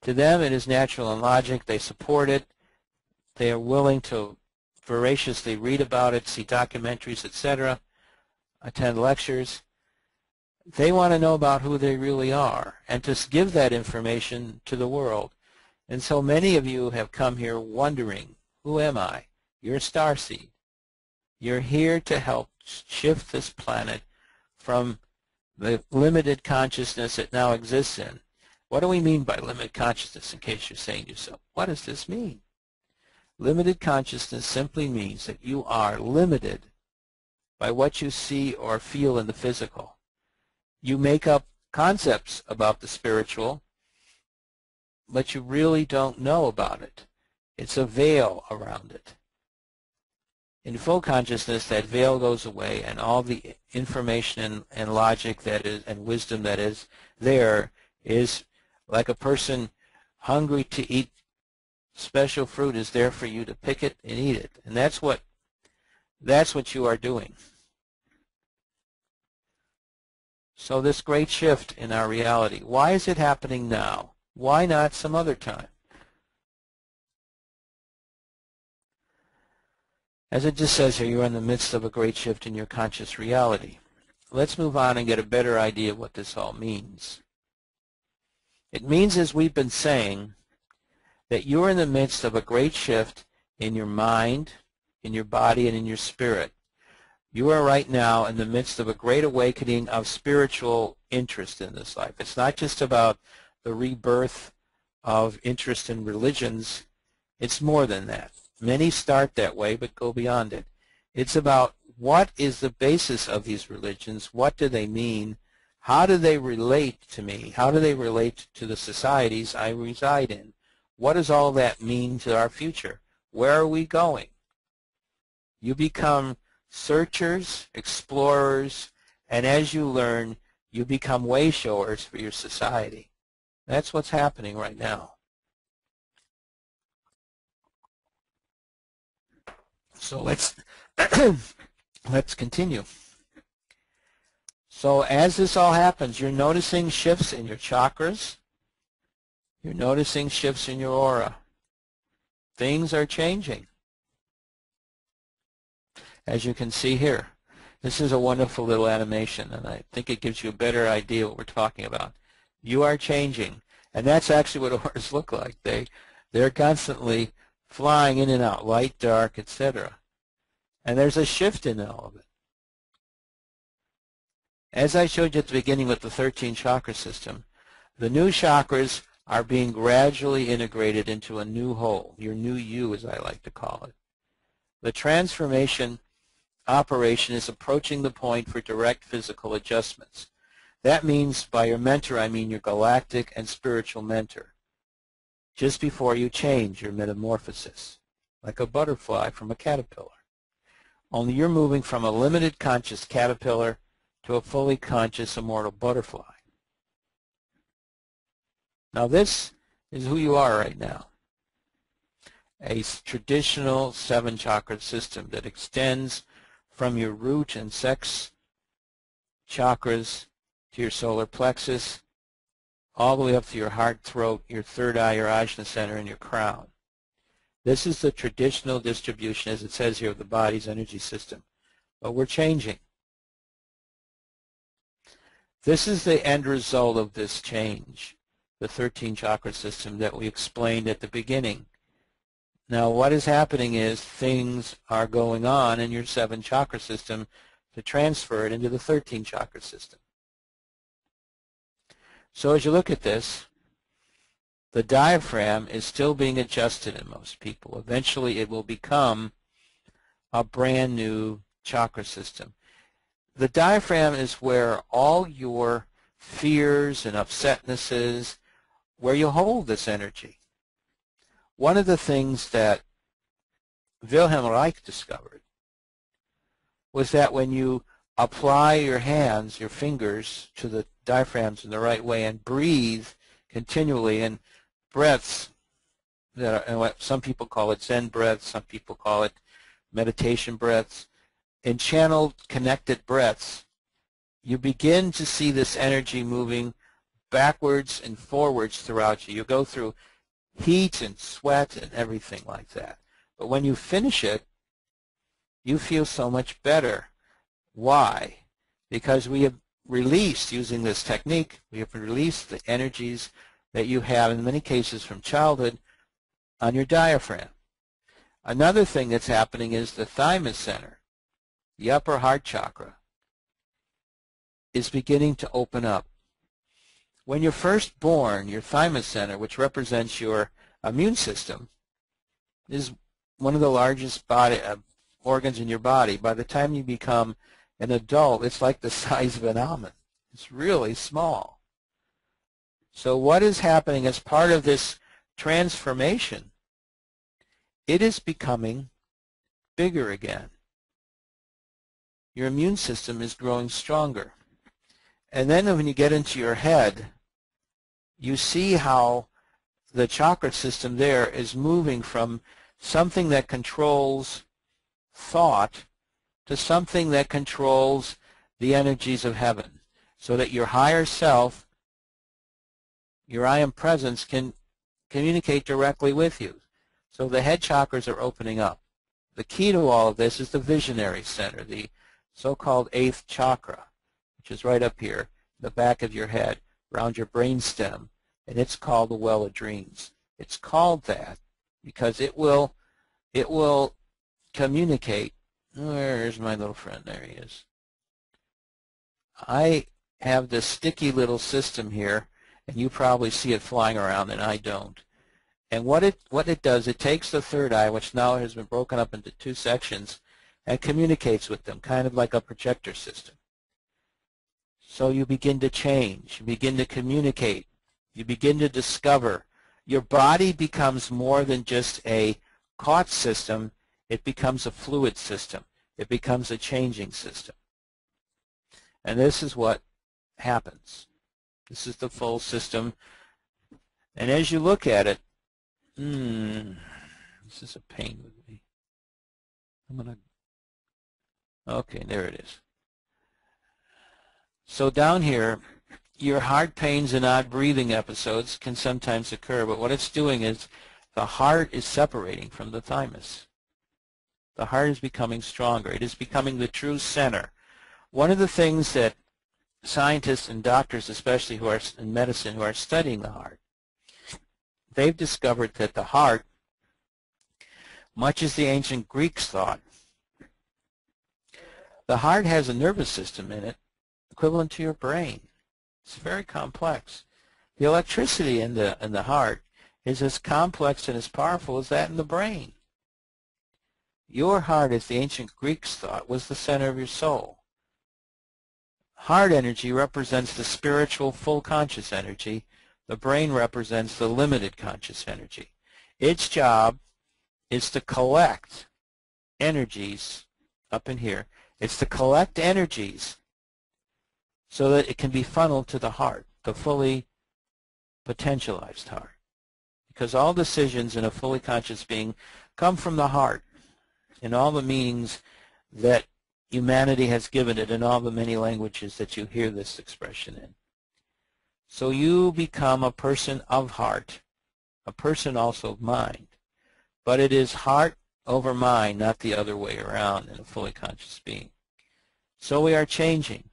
to them it is natural and logic. They support it. They are willing to voraciously read about it, see documentaries, etc., attend lectures. They want to know about who they really are and to give that information to the world. And so many of you have come here wondering, who am I? You're a starseed. You're here to help shift this planet from the limited consciousness it now exists in. What do we mean by limited consciousness, in case you're saying to yourself, what does this mean? Limited consciousness simply means that you are limited by what you see or feel in the physical. You make up concepts about the spiritual, but you really don't know about it. It's a veil around it. In full consciousness, that veil goes away, and all the information and logic that is, and wisdom that is there, is like a person hungry to eat special fruit is there for you to pick it and eat it. And that's what you are doing. So this great shift in our reality, why is it happening now? Why not some other time? As it just says here, you're in the midst of a great shift in your conscious reality. Let's move on and get a better idea of what this all means. It means, as we've been saying, that you're in the midst of a great shift in your mind, in your body, and in your spirit. You are right now in the midst of a great awakening of spiritual interest in this life. It's not just about the rebirth of interest in religions. It's more than that. Many start that way but go beyond it. It's about what is the basis of these religions, what do they mean, how do they relate to me, how do they relate to the societies I reside in, what does all that mean to our future, where are we going? You become searchers, explorers, and as you learn, you become way showers for your society. That's what's happening right now. So let's let's continue. So as this all happens, you're noticing shifts in your chakras. You're noticing shifts in your aura. Things are changing. As you can see here, this is a wonderful little animation, and I think it gives you a better idea what we're talking about. You are changing, and that's actually what auras look like. They're constantly flying in and out, light, dark, etc. And there's a shift in all of it. As I showed you at the beginning with the 13 chakra system, the new chakras are being gradually integrated into a new whole, your new you, as I like to call it. The transformation operation is approaching the point for direct physical adjustments. That means, by your mentor, I mean your galactic and spiritual mentor. Just before you change your metamorphosis, like a butterfly from a caterpillar. Only you're moving from a limited conscious caterpillar to a fully conscious immortal butterfly. Now this is who you are right now. A traditional 7-chakra system that extends from your root and sex chakras to your solar plexus, all the way up to your heart, throat, your third eye, your ajna center, and your crown. This is the traditional distribution, as it says here, of the body's energy system. But we're changing. This is the end result of this change, the 13 chakra system that we explained at the beginning. Now what is happening is things are going on in your 7 chakra system to transfer it into the 13 chakra system. So as you look at this, the diaphragm is still being adjusted in most people. Eventually it will become a brand new chakra system. The diaphragm is where all your fears and upsetnesses, where you hold this energy. One of the things that Wilhelm Reich discovered was that when you apply your hands, your fingers, to the diaphragms in the right way and breathe continually in breaths that are, and what some people call it Zen breaths, some people call it meditation breaths, in channeled, connected breaths, you begin to see this energy moving backwards and forwards throughout you. You go through heat and sweat and everything like that. But when you finish it, you feel so much better. Why? Because we have released, using this technique, we have released the energies that you have, in many cases from childhood, on your diaphragm. Another thing that's happening is the thymus center, the upper heart chakra, is beginning to open up. When you're first born, your thymus center, which represents your immune system, is one of the largest organs in your body. By the time you become an adult, it's like the size of an almond. It's really small. So what is happening as part of this transformation? It is becoming bigger again. Your immune system is growing stronger. And then when you get into your head, you see how the chakra system there is moving from something that controls thought to something that controls the energies of heaven, so that your higher self, your I am presence, can communicate directly with you. So the head chakras are opening up. The key to all of this is the visionary center, the so-called 8th chakra, which is right up here, the back of your head, around your brain stem, and it's called the well of dreams. It's called that because it will communicate. Where's my little friend? There he is. I have this sticky little system here, and you probably see it flying around, and I don't. And what it does, it takes the third eye, which now has been broken up into 2 sections, and communicates with them, kind of like a projector system. So you begin to change, you begin to communicate, you begin to discover. Your body becomes more than just a caught system, it becomes a fluid system. It becomes a changing system. And this is what happens. This is the full system And as you look at it, this is a pain with me. Okay, there it is. So down here, your heart pains and odd breathing episodes can sometimes occur, but what it's doing is the heart is separating from the thymus. The heart is becoming stronger. It is becoming the true center. One of the things that scientists and doctors, especially who are in medicine, who are studying the heart, they've discovered that the heart, much as the ancient Greeks thought, the heart has a nervous system in it equivalent to your brain. It's very complex. The electricity in the heart is as complex and as powerful as that in the brain. Your heart, as the ancient Greeks thought, was the center of your soul. Heart energy represents the spiritual, full conscious energy. The brain represents the limited conscious energy. Its job is to collect energies up in here. It's to collect energies so that it can be funneled to the heart, the fully potentialized heart. Because all decisions in a fully conscious being come from the heart in all the meanings that humanity has given it in all the many languages that you hear this expression in. So you become a person of heart, a person also of mind. But it is heart over mind, not the other way around in a fully conscious being. So we are changing.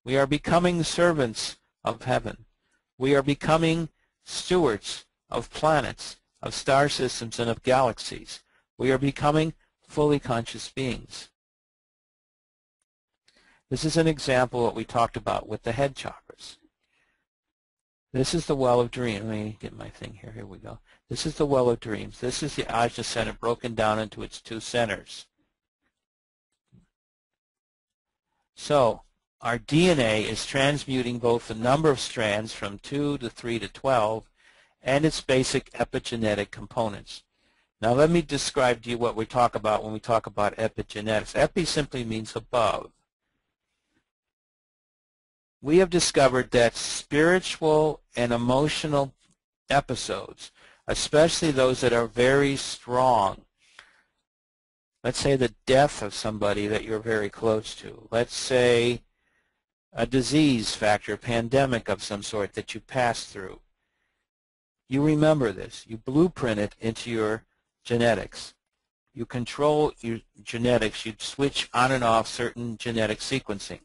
We are becoming servants of heaven. We are becoming stewards of planets, of star systems, and of galaxies. We are becoming fully conscious beings. This is an example of what we talked about with the head chakras. This is the well of dreams. Let me get my thing here. Here we go. This is the well of dreams. This is the Ajna center broken down into its two centers. So our DNA is transmuting both the number of strands from 2 to 3 to 12 and its basic epigenetic components. Now let me describe to you what we talk about when we talk about epigenetics. Epi simply means above. We have discovered that spiritual and emotional episodes, especially those that are very strong, let's say the death of somebody that you're very close to, let's say a disease factor, a pandemic of some sort that you passed through. You remember this. You blueprint it into your genetics. You control your genetics. You switch on and off certain genetic sequencing.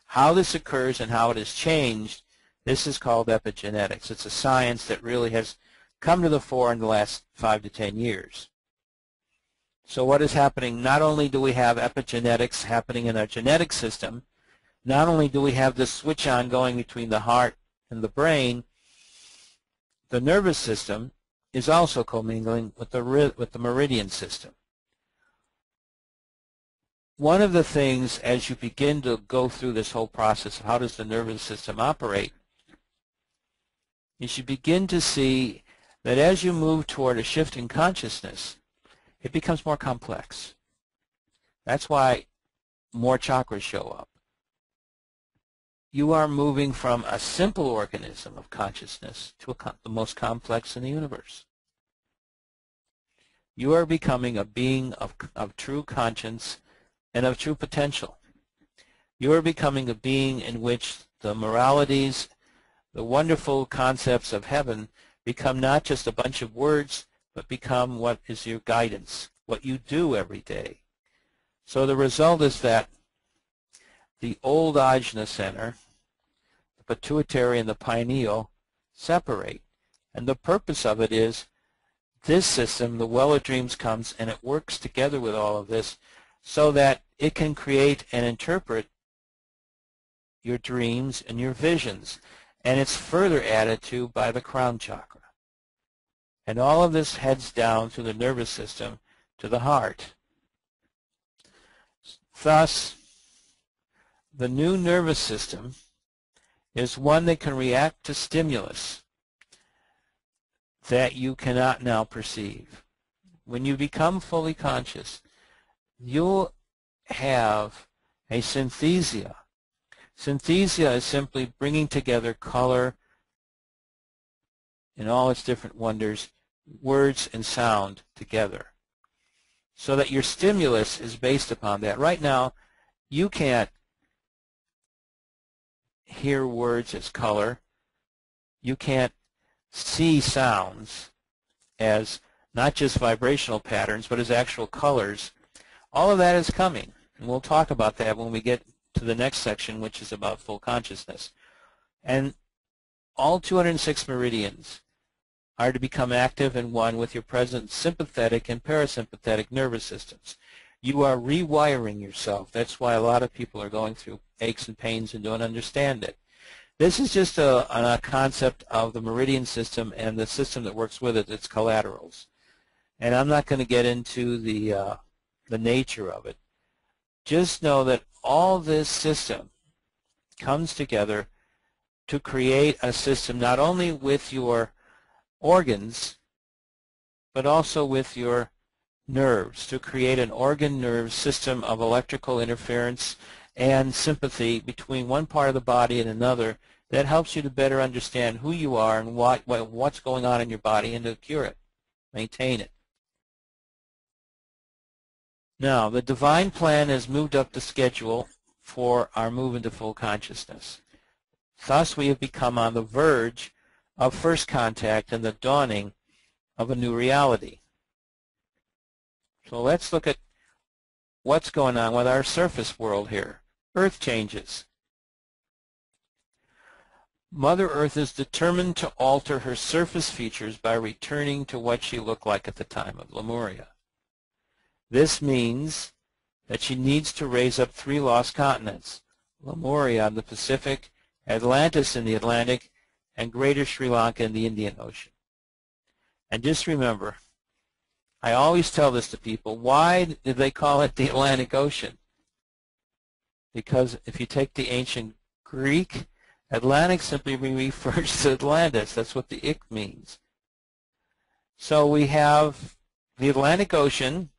How this occurs and how it has changed, this is called epigenetics. It's a science that really has come to the fore in the last 5 to 10 years. So what is happening? Not only do we have epigenetics happening in our genetic system, not only do we have this switch on going between the heart and the brain, the nervous system is also commingling with the meridian system. One of the things as you begin to go through this whole process of how does the nervous system operate is you begin to see that as you move toward a shift in consciousness, it becomes more complex. That's why more chakras show up. You are moving from a simple organism of consciousness to the most complex in the universe. You are becoming a being of true conscience and of true potential. You are becoming a being in which the moralities, the wonderful concepts of heaven become not just a bunch of words, but become what is your guidance, what you do every day. So the result is that the old Ajna center, the pituitary and the pineal, separate. And the purpose of it is this system, the well of dreams, comes and it works together with all of this so that it can create and interpret your dreams and your visions. And it's further added to by the crown chakra. And all of this heads down through the nervous system to the heart. Thus, the new nervous system is one that can react to stimulus that you cannot now perceive. When you become fully conscious, you'll have a synthesia. Synthesia is simply bringing together color in all its different wonders, words and sound together, so that your stimulus is based upon that. Right now, you can't hear words as color. You can't see sounds as not just vibrational patterns, but as actual colors. All of that is coming, and we'll talk about that when we get to the next section, which is about full consciousness. And all 206 meridians are to become active and one with your present sympathetic and parasympathetic nervous systems. You are rewiring yourself. That's why a lot of people are going through aches and pains and don't understand it. This is just a concept of the meridian system and the system that works with it, its collaterals. And I'm not going to get into the nature of it. Just know that all this system comes together to create a system not only with your organs, but also with your nerves, to create an organ-nerve system of electrical interference and sympathy between one part of the body and another that helps you to better understand who you are and what's going on in your body and to cure it, maintain it. Now, the divine plan has moved up the schedule for our move into full consciousness. Thus, we have become on the verge of first contact and the dawning of a new reality. So let's look at what's going on with our surface world here. Earth changes. Mother Earth is determined to alter her surface features by returning to what she looked like at the time of Lemuria. This means that she needs to raise up 3 lost continents: Lemuria in the Pacific, Atlantis in the Atlantic, and Greater Sri Lanka in the Indian Ocean. And just remember, I always tell this to people, why did they call it the Atlantic Ocean? Because if you take the ancient Greek, Atlantic simply refers to Atlantis. That's what the ik means. So we have the Atlantic Ocean,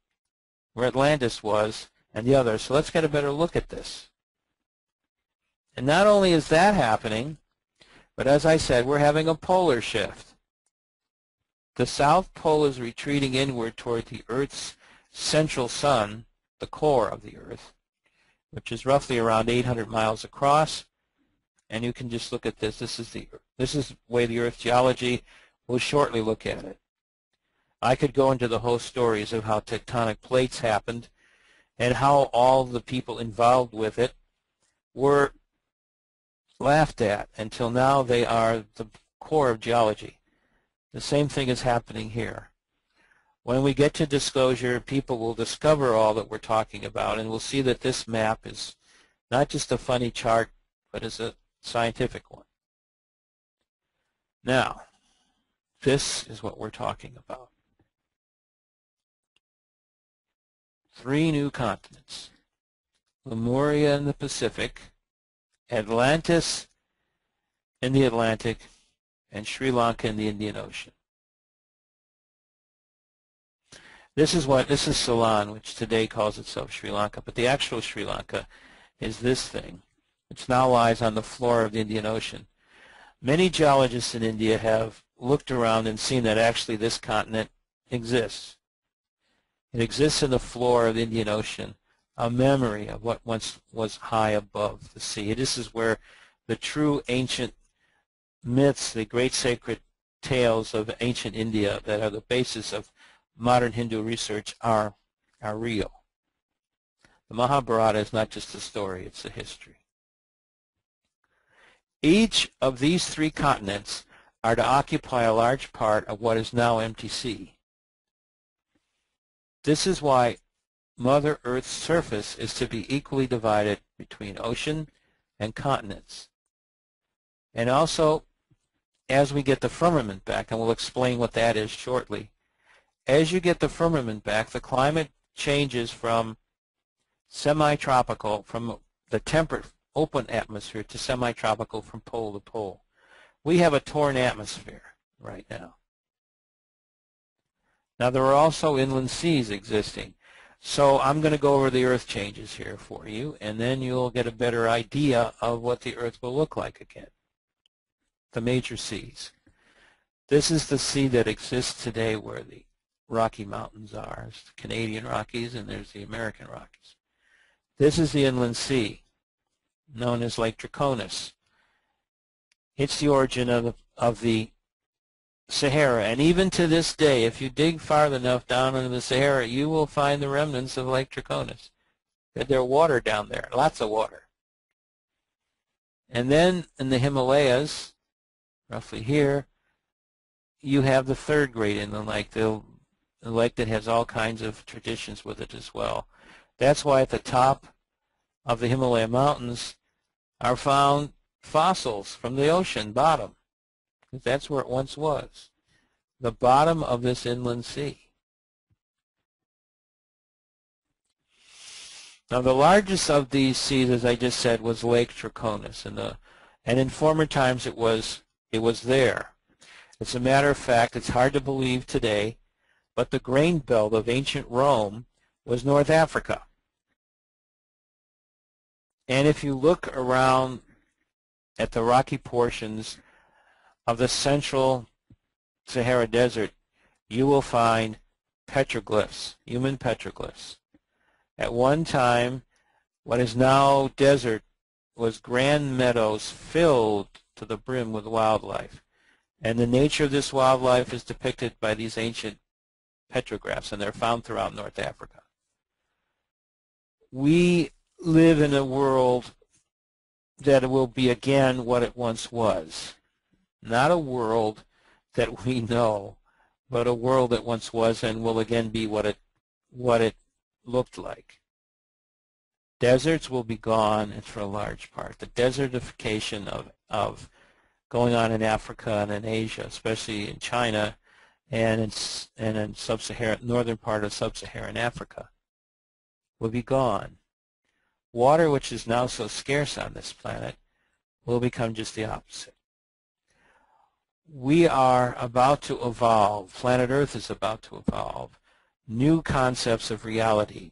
where Atlantis was, and the other. So let's get a better look at this. And not only is that happening, but as I said, we're having a polar shift. The South Pole is retreating inward toward the Earth's central sun, the core of the Earth, which is roughly around 800 miles across. And you can just look at this. This is the way the Earth geology. We'll shortly look at it. I could go into the whole stories of how tectonic plates happened and how all the people involved with it were laughed at until now they are the core of geology. The same thing is happening here. When we get to disclosure, people will discover all that we're talking about, and we'll see that this map is not just a funny chart, but is a scientific one. Now, this is what we're talking about. 3 new continents: Lemuria in the Pacific, Atlantis in the Atlantic, and Sri Lanka in the Indian Ocean. This is Ceylon, which today calls itself Sri Lanka, but the actual Sri Lanka is this thing, which now lies on the floor of the Indian Ocean. Many geologists in India have looked around and seen that actually this continent exists. It exists in the floor of the Indian Ocean, a memory of what once was high above the sea. This is where the true ancient myths, the great sacred tales of ancient India that are the basis of modern Hindu research are real. The Mahabharata is not just a story, it's a history. Each of these 3 continents are to occupy a large part of what is now empty sea. This is why Mother Earth's surface is to be equally divided between ocean and continents. And also, as we get the firmament back, and we'll explain what that is shortly, as you get the firmament back, the climate changes from semi-tropical, from the temperate open atmosphere, to semi-tropical from pole to pole. We have a torn atmosphere right now. Now, there are also inland seas existing. So I'm going to go over the Earth changes here for you, and then you'll get a better idea of what the Earth will look like again. The major seas. This is the sea that exists today where the Rocky Mountains are. There's the Canadian Rockies and there's the American Rockies. This is the inland sea, known as Lake Draconis. It's the origin of the Sahara, and even to this day, if you dig far enough down into the Sahara, you will find the remnants of Lake Draconis. There's water down there, lots of water. And then in the Himalayas, roughly here, you have the third great inland lake, the lake that has all kinds of traditions with it as well. That's why at the top of the Himalaya mountains are found fossils from the ocean bottom. That's where it once was, the bottom of this inland sea. Now the largest of these seas, as I just said, was Lake Draconis, and in former times it was there. As a matter of fact, it's hard to believe today, but the grain belt of ancient Rome was North Africa. And if you look around at the rocky portions of the central Sahara Desert, you will find petroglyphs, human petroglyphs. At one time, what is now desert was grand meadows filled to the brim with wildlife. And the nature of this wildlife is depicted by these ancient petrographs, and they're found throughout North Africa. We live in a world that will be again what it once was. Not a world that we know, but a world that once was and will again be what it looked like. Deserts will be gone, and for a large part. The desertification of going on in Africa and in Asia, especially in China and in sub-Saharan, northern part of sub-Saharan Africa, will be gone. Water, which is now so scarce on this planet, will become just the opposite. We are about to evolve, planet Earth is about to evolve, new concepts of reality,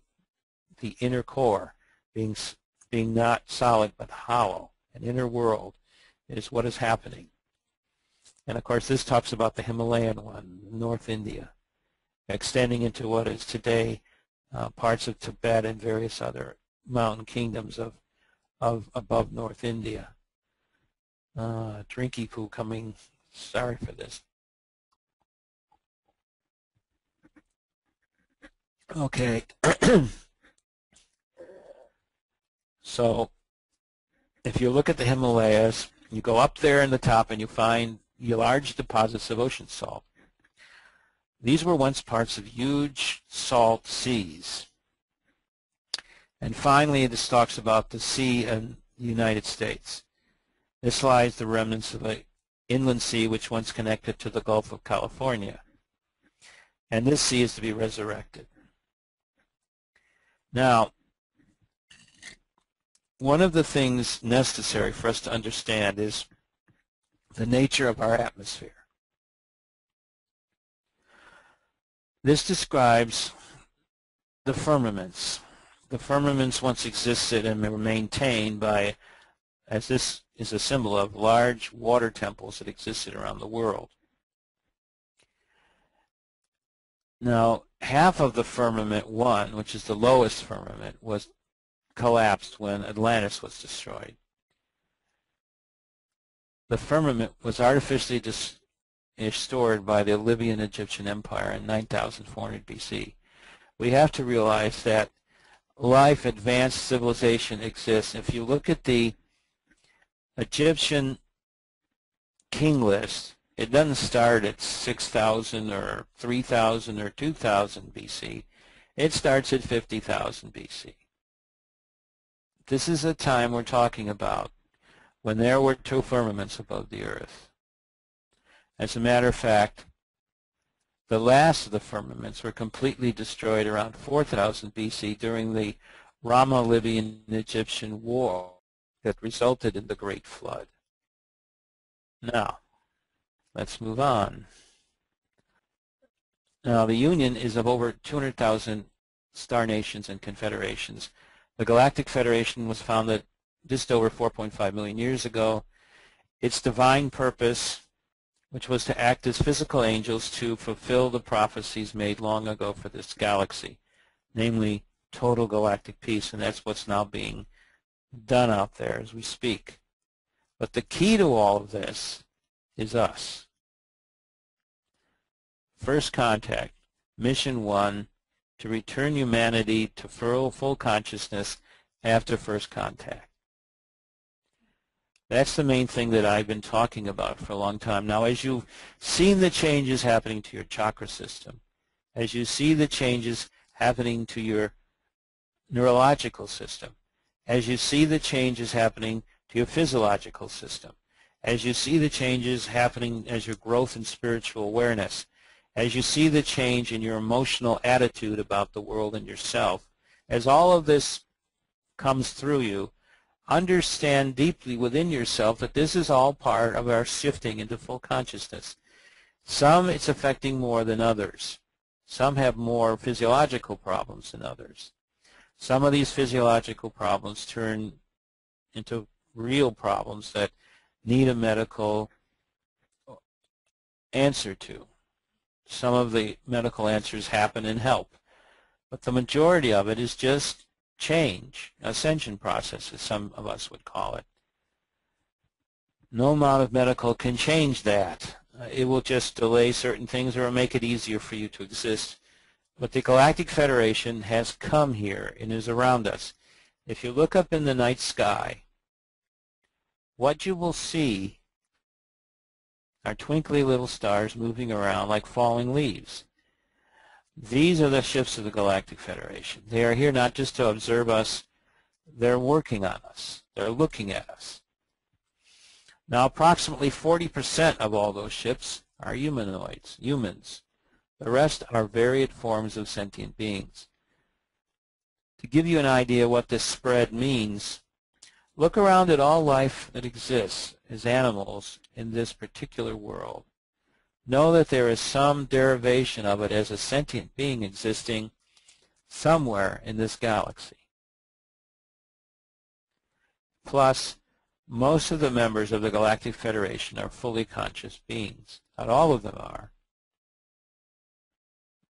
the inner core being not solid but hollow, an inner world, is what is happening. And of course this talks about the Himalayan one, North India, extending into what is today parts of Tibet and various other mountain kingdoms of above North India. Drinky poo coming, sorry for this. Okay. So if you look at the Himalayas, you go up there in the top and you find large deposits of ocean salt. These were once parts of huge salt seas. And finally, this talks about the sea in the United States. This lies the remnants of the inland sea which once connected to the Gulf of California. And this sea is to be resurrected. Now, one of the things necessary for us to understand is the nature of our atmosphere. This describes the firmaments. The firmaments once existed and were maintained by, as this is a symbol of, large water temples that existed around the world. Now, half of the firmament one, which is the lowest firmament, was collapsed when Atlantis was destroyed. The firmament was artificially restored by the Libyan Egyptian Empire in 9400 BC. We have to realize that life, advanced civilization exists. If you look at the Egyptian king list, it doesn't start at 6,000 or 3,000 or 2,000 BC. It starts at 50,000 BC. This is a time we're talking about when there were two firmaments above the earth. As a matter of fact, the last of the firmaments were completely destroyed around 4000 BC during the Rama-Libyan-Egyptian War that resulted in the Great Flood. Now, let's move on. Now, the Union is of over 200,000 star nations and confederations. The Galactic Federation was founded just over 4.5 million years ago. Its divine purpose which was to act as physical angels to fulfill the prophecies made long ago for this galaxy, namely total galactic peace, and that's what's now being done out there as we speak. But the key to all of this is us. First contact, mission 1, to return humanity to full consciousness after first contact. That's the main thing that I've been talking about for a long time. Now, as you've seen the changes happening to your chakra system, as you see the changes happening to your neurological system, as you see the changes happening to your physiological system, as you see the changes happening as your growth in spiritual awareness, as you see the change in your emotional attitude about the world and yourself, as all of this comes through you, understand deeply within yourself that this is all part of our shifting into full consciousness. Some it's affecting more than others. Some have more physiological problems than others. Some of these physiological problems turn into real problems that need a medical answer to. Some of the medical answers happen and help, but the majority of it is just change, ascension process, as some of us would call it. No amount of medical can change that. It will just delay certain things or make it easier for you to exist. But the Galactic Federation has come here and is around us. If you look up in the night sky, what you will see are twinkly little stars moving around like falling leaves. These are the ships of the Galactic Federation. They are here not just to observe us, they're working on us. They're looking at us. Now, approximately 40% of all those ships are humanoids, humans. The rest are varied forms of sentient beings. To give you an idea what this spread means, look around at all life that exists as animals in this particular world. Know that there is some derivation of it as a sentient being existing somewhere in this galaxy. Plus, most of the members of the Galactic Federation are fully conscious beings. Not all of them are,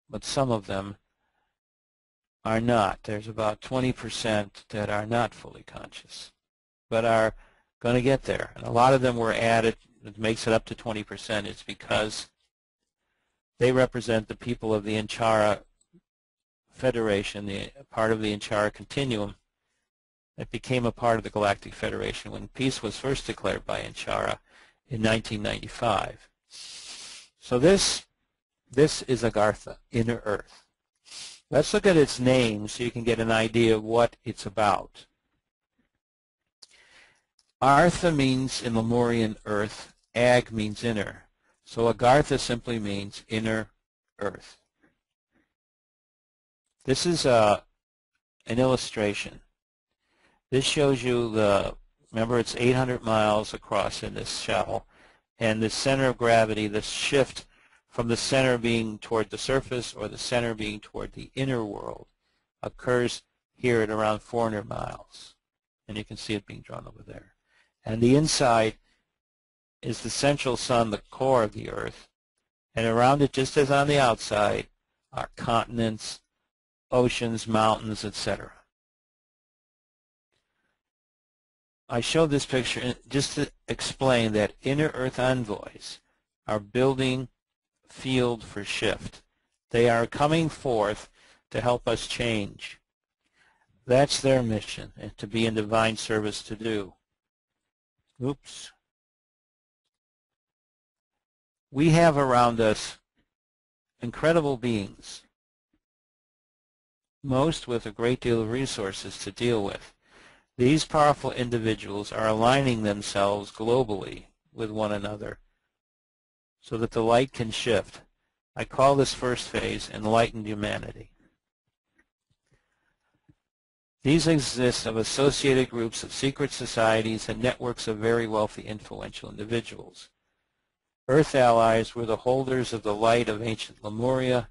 but some of them are not. There's about 20% that are not fully conscious, but are going to get there. And a lot of them were added. It makes it up to 20%. It's because they represent the people of the Inchara Federation, the part of the Inchara Continuum that became a part of the Galactic Federation when peace was first declared by Inchara in 1995. So this is Agartha, Inner Earth. Let's look at its name so you can get an idea of what it's about. Artha means in Lemurian earth, Ag means inner. So Agartha simply means inner earth. This is an illustration. This shows you remember it's 800 miles across in this shell, and the center of gravity, the shift from the center being toward the surface or the center being toward the inner world, occurs here at around 400 miles. And you can see it being drawn over there. And the inside is the central sun, the core of the Earth. And around it, just as on the outside, are continents, oceans, mountains, etc. I showed this picture just to explain that inner Earth envoys are building field for shift. They are coming forth to help us change. That's their mission, and to be in divine service to do. Oops. We have around us incredible beings, most with a great deal of resources to deal with. These powerful individuals are aligning themselves globally with one another so that the light can shift. I call this first phase enlightened humanity. These exist of associated groups of secret societies and networks of very wealthy, influential individuals. Earth allies were the holders of the light of ancient Lemuria,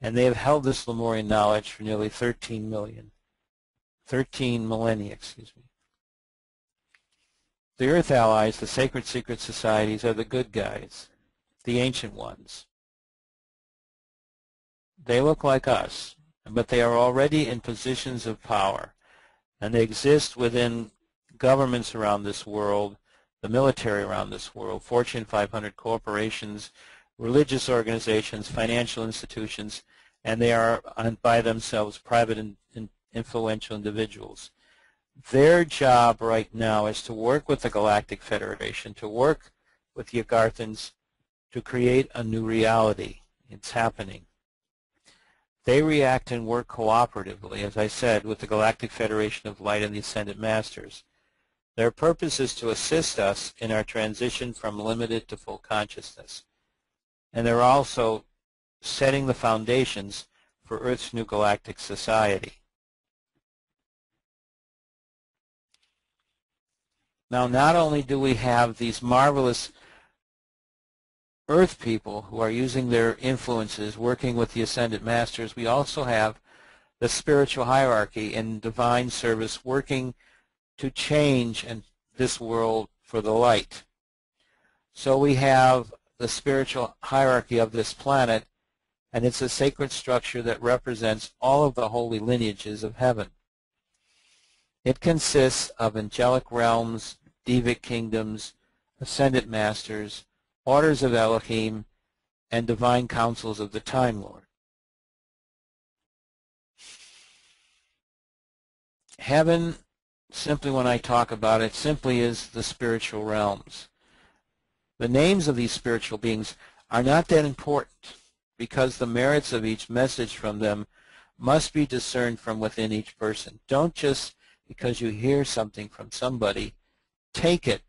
and they have held this Lemurian knowledge for nearly 13 millennia. The Earth Allies, the sacred secret societies, are the good guys, the ancient ones. They look like us, but they are already in positions of power, and they exist within governments around this world, the military around this world, Fortune 500 corporations, religious organizations, financial institutions, and they are by themselves private and influential individuals. Their job right now is to work with the Galactic Federation, to work with the Agarthans to create a new reality. It's happening. They react and work cooperatively, as I said, with the Galactic Federation of Light and the Ascended Masters. Their purpose is to assist us in our transition from limited to full consciousness. And they're also setting the foundations for Earth's new galactic society. Now, not only do we have these marvelous Earth people who are using their influences, working with the Ascended Masters, we also have the spiritual hierarchy in divine service working to change this world for the light. So we have the spiritual hierarchy of this planet, and it's a sacred structure that represents all of the holy lineages of heaven. It consists of angelic realms, devic kingdoms, ascended masters, orders of Elohim, and divine councils of the Time Lord. Heaven, simply when I talk about it, simply is the spiritual realms. The names of these spiritual beings are not that important because the merits of each message from them must be discerned from within each person. Don't just, because you hear something from somebody, take it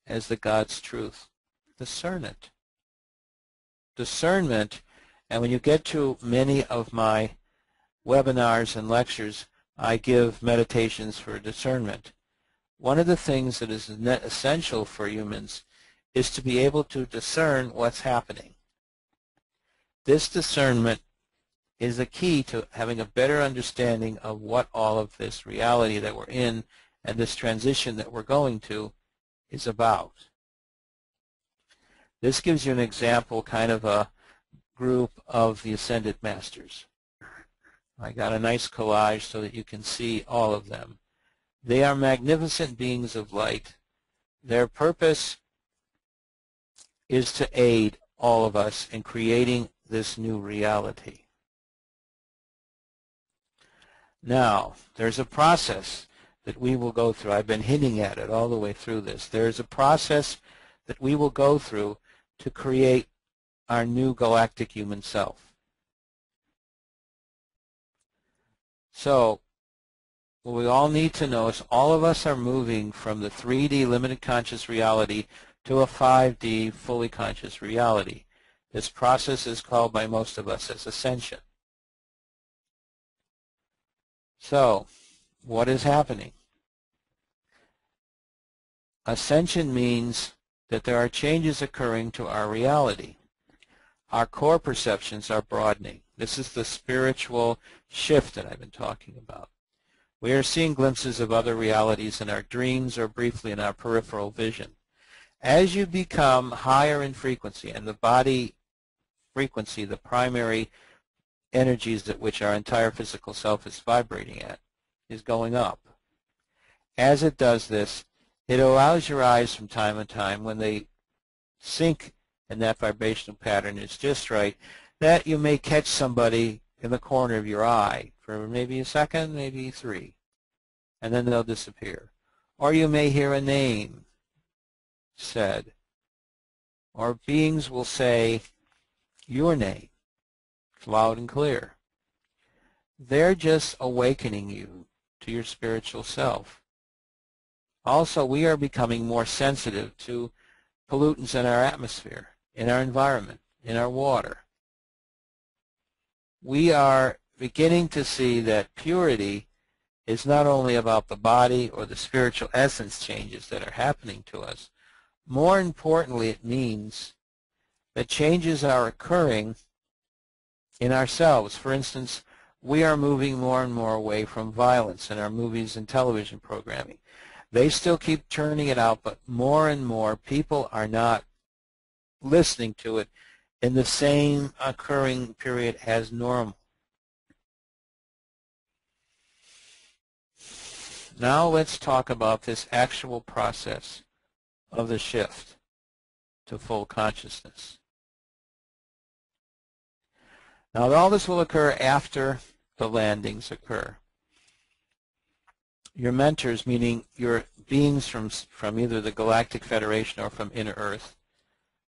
as the God's truth. Discern it. Discernment, and when you get to many of my webinars and lectures, I give meditations for discernment. One of the things that is essential for humans is to be able to discern what's happening. This discernment is the key to having a better understanding of what all of this reality that we're in and this transition that we're going to is about. This gives you an example, kind of a group of the Ascended Masters. I got a nice collage so that you can see all of them. They are magnificent beings of light. Their purpose is to aid all of us in creating this new reality. Now, there's a process that we will go through. I've been hinting at it all the way through this. There's a process that we will go through to create our new galactic human self. So, what we all need to know is all of us are moving from the 3D limited conscious reality to a 5D fully conscious reality. This process is called by most of us as ascension. So, what is happening? Ascension means that there are changes occurring to our reality. Our core perceptions are broadening. This is the spiritual shift that I've been talking about. We are seeing glimpses of other realities in our dreams or briefly in our peripheral vision. As you become higher in frequency, and the body frequency, the primary energies at which our entire physical self is vibrating at, is going up. As it does this, it allows your eyes from time to time, when they sync in that vibrational pattern is just right, that you may catch somebody in the corner of your eye for maybe a second, maybe 3, and then they'll disappear. Or you may hear a name said, or beings will say your name loud and clear. They're just awakening you to your spiritual self. Also, we are becoming more sensitive to pollutants in our atmosphere, in our environment, in our water. We are beginning to see that purity is not only about the body or the spiritual essence changes that are happening to us. More importantly, it means that changes are occurring in ourselves. For instance, we are moving more and more away from violence in our movies and television programming. They still keep turning it out, but more and more people are not listening to it in the same occurring period as normal. Now let's talk about this actual process of the shift to full consciousness. Now all this will occur after the landings occur. Your mentors, meaning your beings from either the Galactic Federation or from Inner Earth,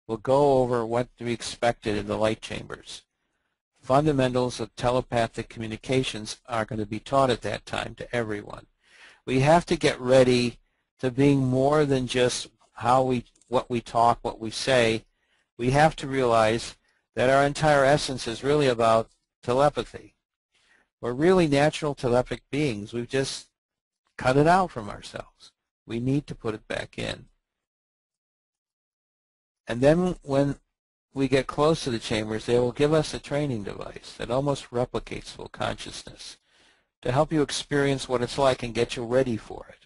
will go over what to be expected in the light chambers. Fundamentals of telepathic communications are going to be taught at that time to everyone. We have to get ready to being more than just what we talk, what we say. We have to realize that our entire essence is really about telepathy. We're really natural telepathic beings. We've just cut it out from ourselves. We need to put it back in. And then when we get close to the chambers, they will give us a training device that almost replicates full consciousness to help you experience what it's like and get you ready for it.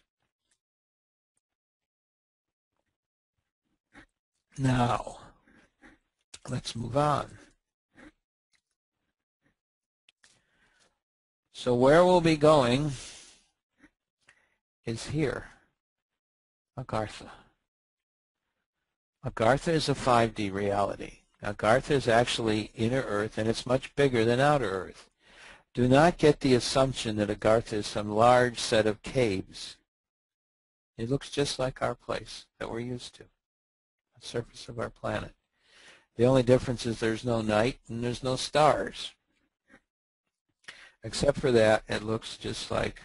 Now, let's move on. So where we'll be going is here, Agartha. Agartha is a 5D reality. Agartha is actually inner Earth, and it's much bigger than outer Earth. Do not get the assumption that Agartha is some large set of caves. It looks just like our place that we're used to, the surface of our planet. The only difference is there's no night and there's no stars. Except for that, it looks just like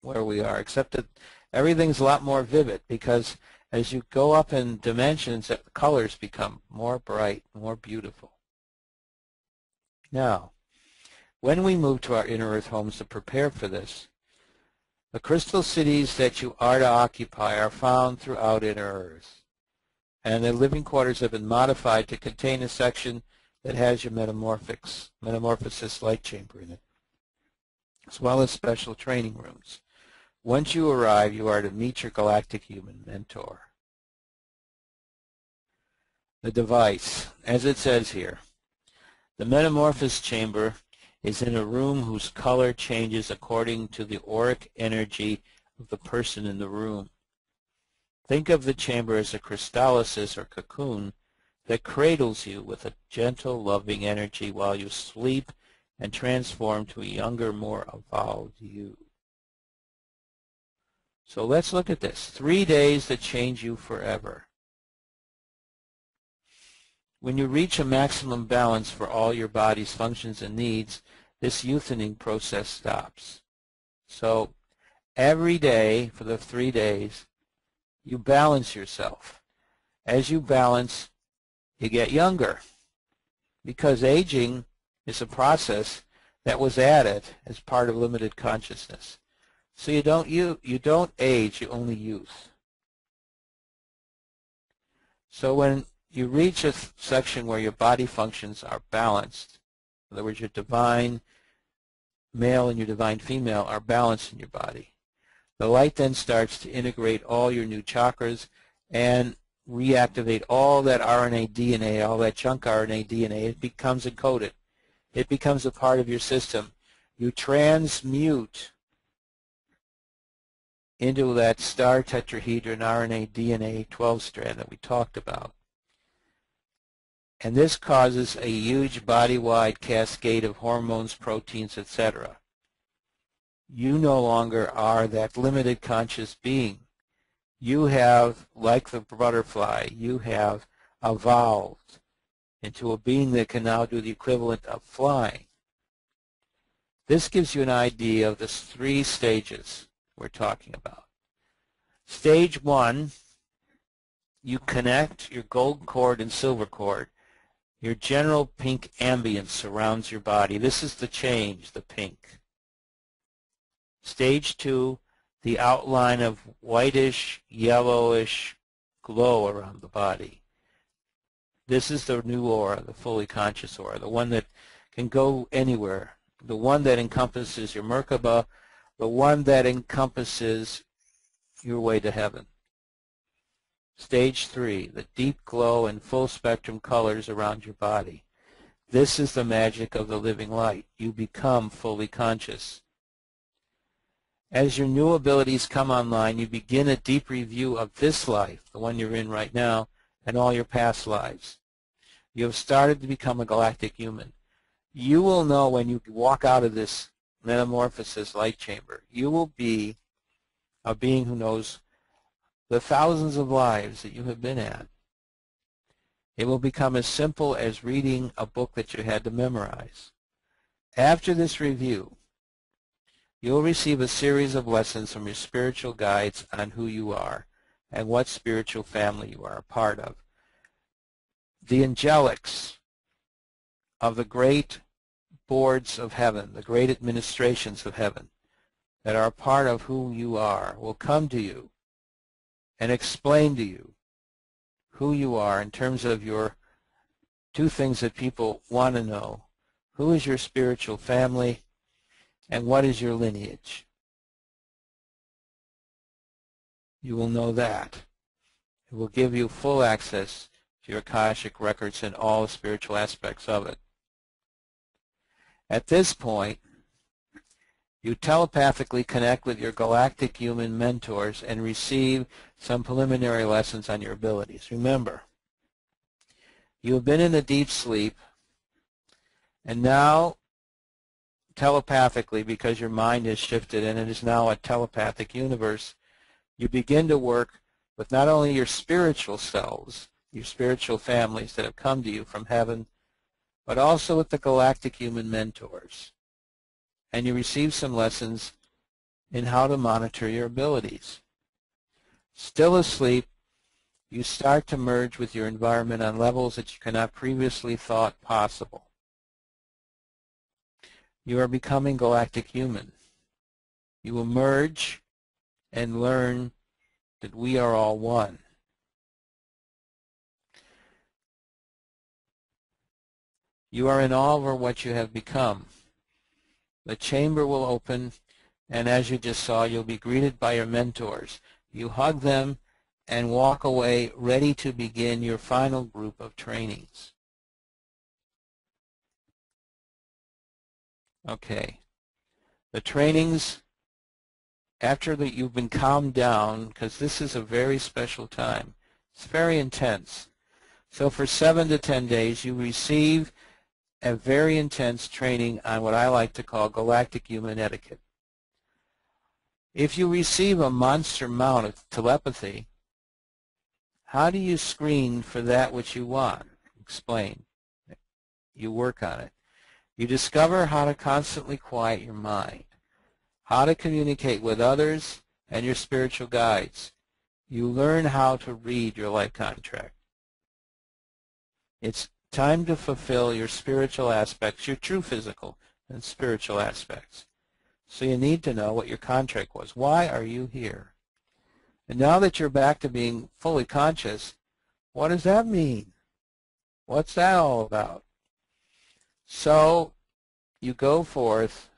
where we are, except that everything's a lot more vivid, because as you go up in dimensions, the colors become more bright, more beautiful. Now, when we move to our inner Earth homes to prepare for this, the crystal cities that you are to occupy are found throughout inner Earth, and the living quarters have been modified to contain a section that has your metamorphosis light chamber in it, as well as special training rooms. Once you arrive, you are to meet your galactic human mentor. The device, as it says here, the metamorphosis chamber is in a room whose color changes according to the auric energy of the person in the room. Think of the chamber as a crystallisis or cocoon that cradles you with a gentle, loving energy while you sleep and transform to a younger, more evolved you. So let's look at this. 3 days that change you forever. When you reach a maximum balance for all your body's functions and needs, this youthening process stops. So every day for the 3 days, you balance yourself. As you balance, you get younger, because aging is a process that was added as part of limited consciousness. So you don't age, you only youth. So when you reach a section where your body functions are balanced, in other words, your divine male and your divine female are balanced in your body, the light then starts to integrate all your new chakras and reactivate all that RNA DNA, all that junk RNA DNA. It becomes encoded. It becomes a part of your system. You transmute into that star tetrahedron RNA DNA 12-strand that we talked about. And this causes a huge body-wide cascade of hormones, proteins, etc. You no longer are that limited conscious being. You have, like the butterfly, you have evolved into a being that can now do the equivalent of flying. This gives you an idea of the 3 stages we're talking about. Stage 1, you connect your gold cord and silver cord. Your general pink ambience surrounds your body. This is the change, the pink. Stage 2, the outline of whitish, yellowish glow around the body. This is the new aura, the fully conscious aura, the one that can go anywhere, the one that encompasses your Merkaba, the one that encompasses your way to heaven. Stage 3, the deep glow and full spectrum colors around your body. This is the magic of the living light. You become fully conscious. As your new abilities come online, you begin a deep review of this life, the one you're in right now, and all your past lives. You have started to become a galactic human. You will know when you walk out of this metamorphosis light chamber, you will be a being who knows the thousands of lives that you have been at. It will become as simple as reading a book that you had to memorize. After this review, you will receive a series of lessons from your spiritual guides on who you are and what spiritual family you are a part of. The angelics of the great boards of heaven, the great administrations of heaven that are a part of who you are, will come to you and explain to you who you are in terms of your two things that people want to know. Who is your spiritual family, and what is your lineage? You will know that. It will give you full access to your Akashic records and all the spiritual aspects of it. At this point, you telepathically connect with your galactic human mentors and receive some preliminary lessons on your abilities. Remember, you have been in a deep sleep, and now telepathically, because your mind has shifted and it is now a telepathic universe, you begin to work with not only your spiritual selves, your spiritual families that have come to you from heaven, but also with the galactic human mentors. And you receive some lessons in how to monitor your abilities. Still asleep, you start to merge with your environment on levels that you cannot previously thought possible. You are becoming galactic human. You will merge and learn that we are all one. You are in awe over what you have become. The chamber will open, and as you just saw, you'll be greeted by your mentors. You hug them and walk away ready to begin your final group of trainings. Okay. The trainings, after that you've been calmed down, because this is a very special time. It's very intense. So for 7 to 10 days, you receive a very intense training on what I like to call galactic human etiquette. If you receive a monster amount of telepathy, how do you screen for that which you want? Explain. You work on it. You discover how to constantly quiet your mind, how to communicate with others and your spiritual guides. You learn how to read your life contract. It's time to fulfill your spiritual aspects, your true physical and spiritual aspects. So you need to know what your contract was. Why are you here? And now that you're back to being fully conscious, what does that mean? What's that all about? So you go forth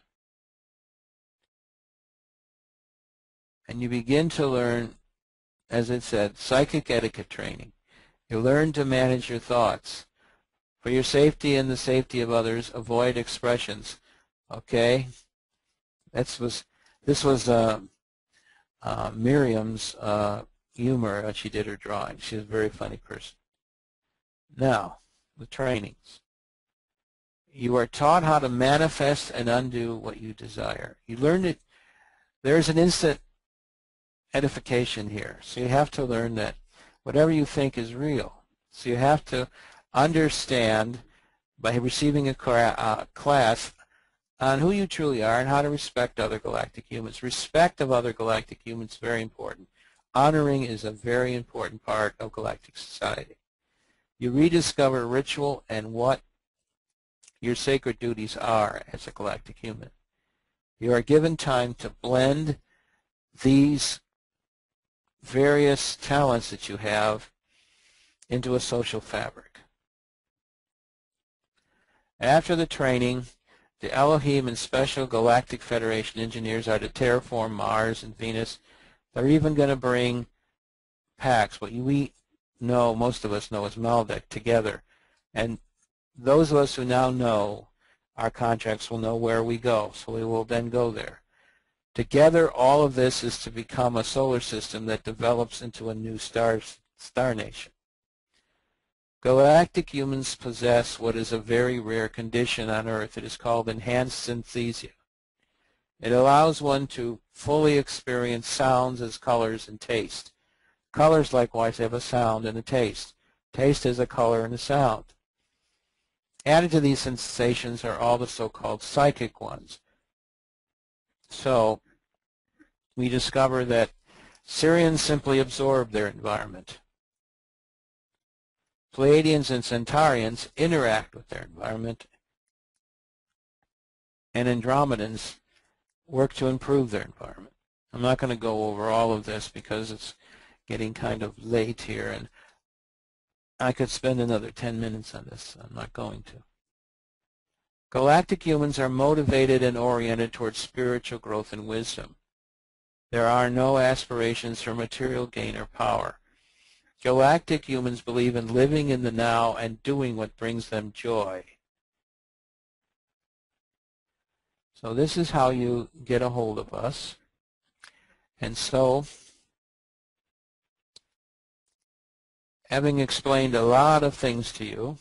and you begin to learn, as it said, psychic etiquette training. You learn to manage your thoughts. For your safety and the safety of others, avoid expressions. Okay? This was Miriam's humor as she did her drawing. She's a very funny person. Now, the trainings. You are taught how to manifest and undo what you desire. You learn it. There's an instant edification here. So you have to learn that whatever you think is real. So you have to understand by receiving a class on who you truly are and how to respect other galactic humans. Respect of other galactic humans is very important. Honoring is a very important part of galactic society. You rediscover ritual and what your sacred duties are as a galactic human. You are given time to blend these various talents that you have into a social fabric. After the training, the Elohim and Special Galactic Federation engineers are to terraform Mars and Venus, They're even going to bring packs, what we know, most of us know as Malbec, together. And those of us who now know our contracts will know where we go, so we will then go there. Together, all of this is to become a solar system that develops into a new star nation. Galactic humans possess what is a very rare condition on Earth. It is called enhanced synesthesia. It allows one to fully experience sounds as colors and taste. Colors, likewise, have a sound and a taste. Taste has a color and a sound. Added to these sensations are all the so-called psychic ones. So we discover that Sirians simply absorb their environment. Pleiadians and Centaurians interact with their environment, and Andromedans work to improve their environment. I'm not going to go over all of this because it's getting kind of late here, and I could spend another 10 minutes on this. I'm not going to. Galactic humans are motivated and oriented towards spiritual growth and wisdom. There are no aspirations for material gain or power. Galactic humans believe in living in the now and doing what brings them joy. So this is how you get a hold of us. And so, having explained a lot of things to you,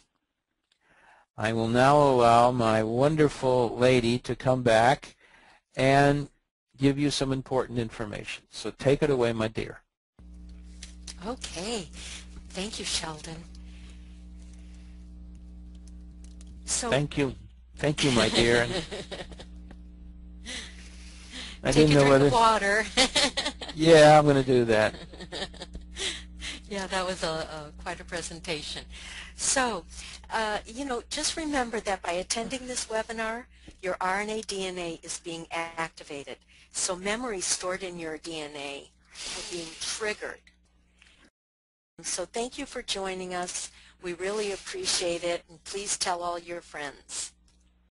I will now allow my wonderful lady to come back and give you some important information. So take it away, my dear. Okay. Thank you, Sheldan. So Thank you, my dear. And I take didn't a know drink whether. of water. Yeah, I'm going to do that. Yeah, that was quite a presentation. So, just remember that by attending this webinar, your RNA DNA is being activated. So memories stored in your DNA are being triggered. So thank you for joining us. We really appreciate it, and please tell all your friends.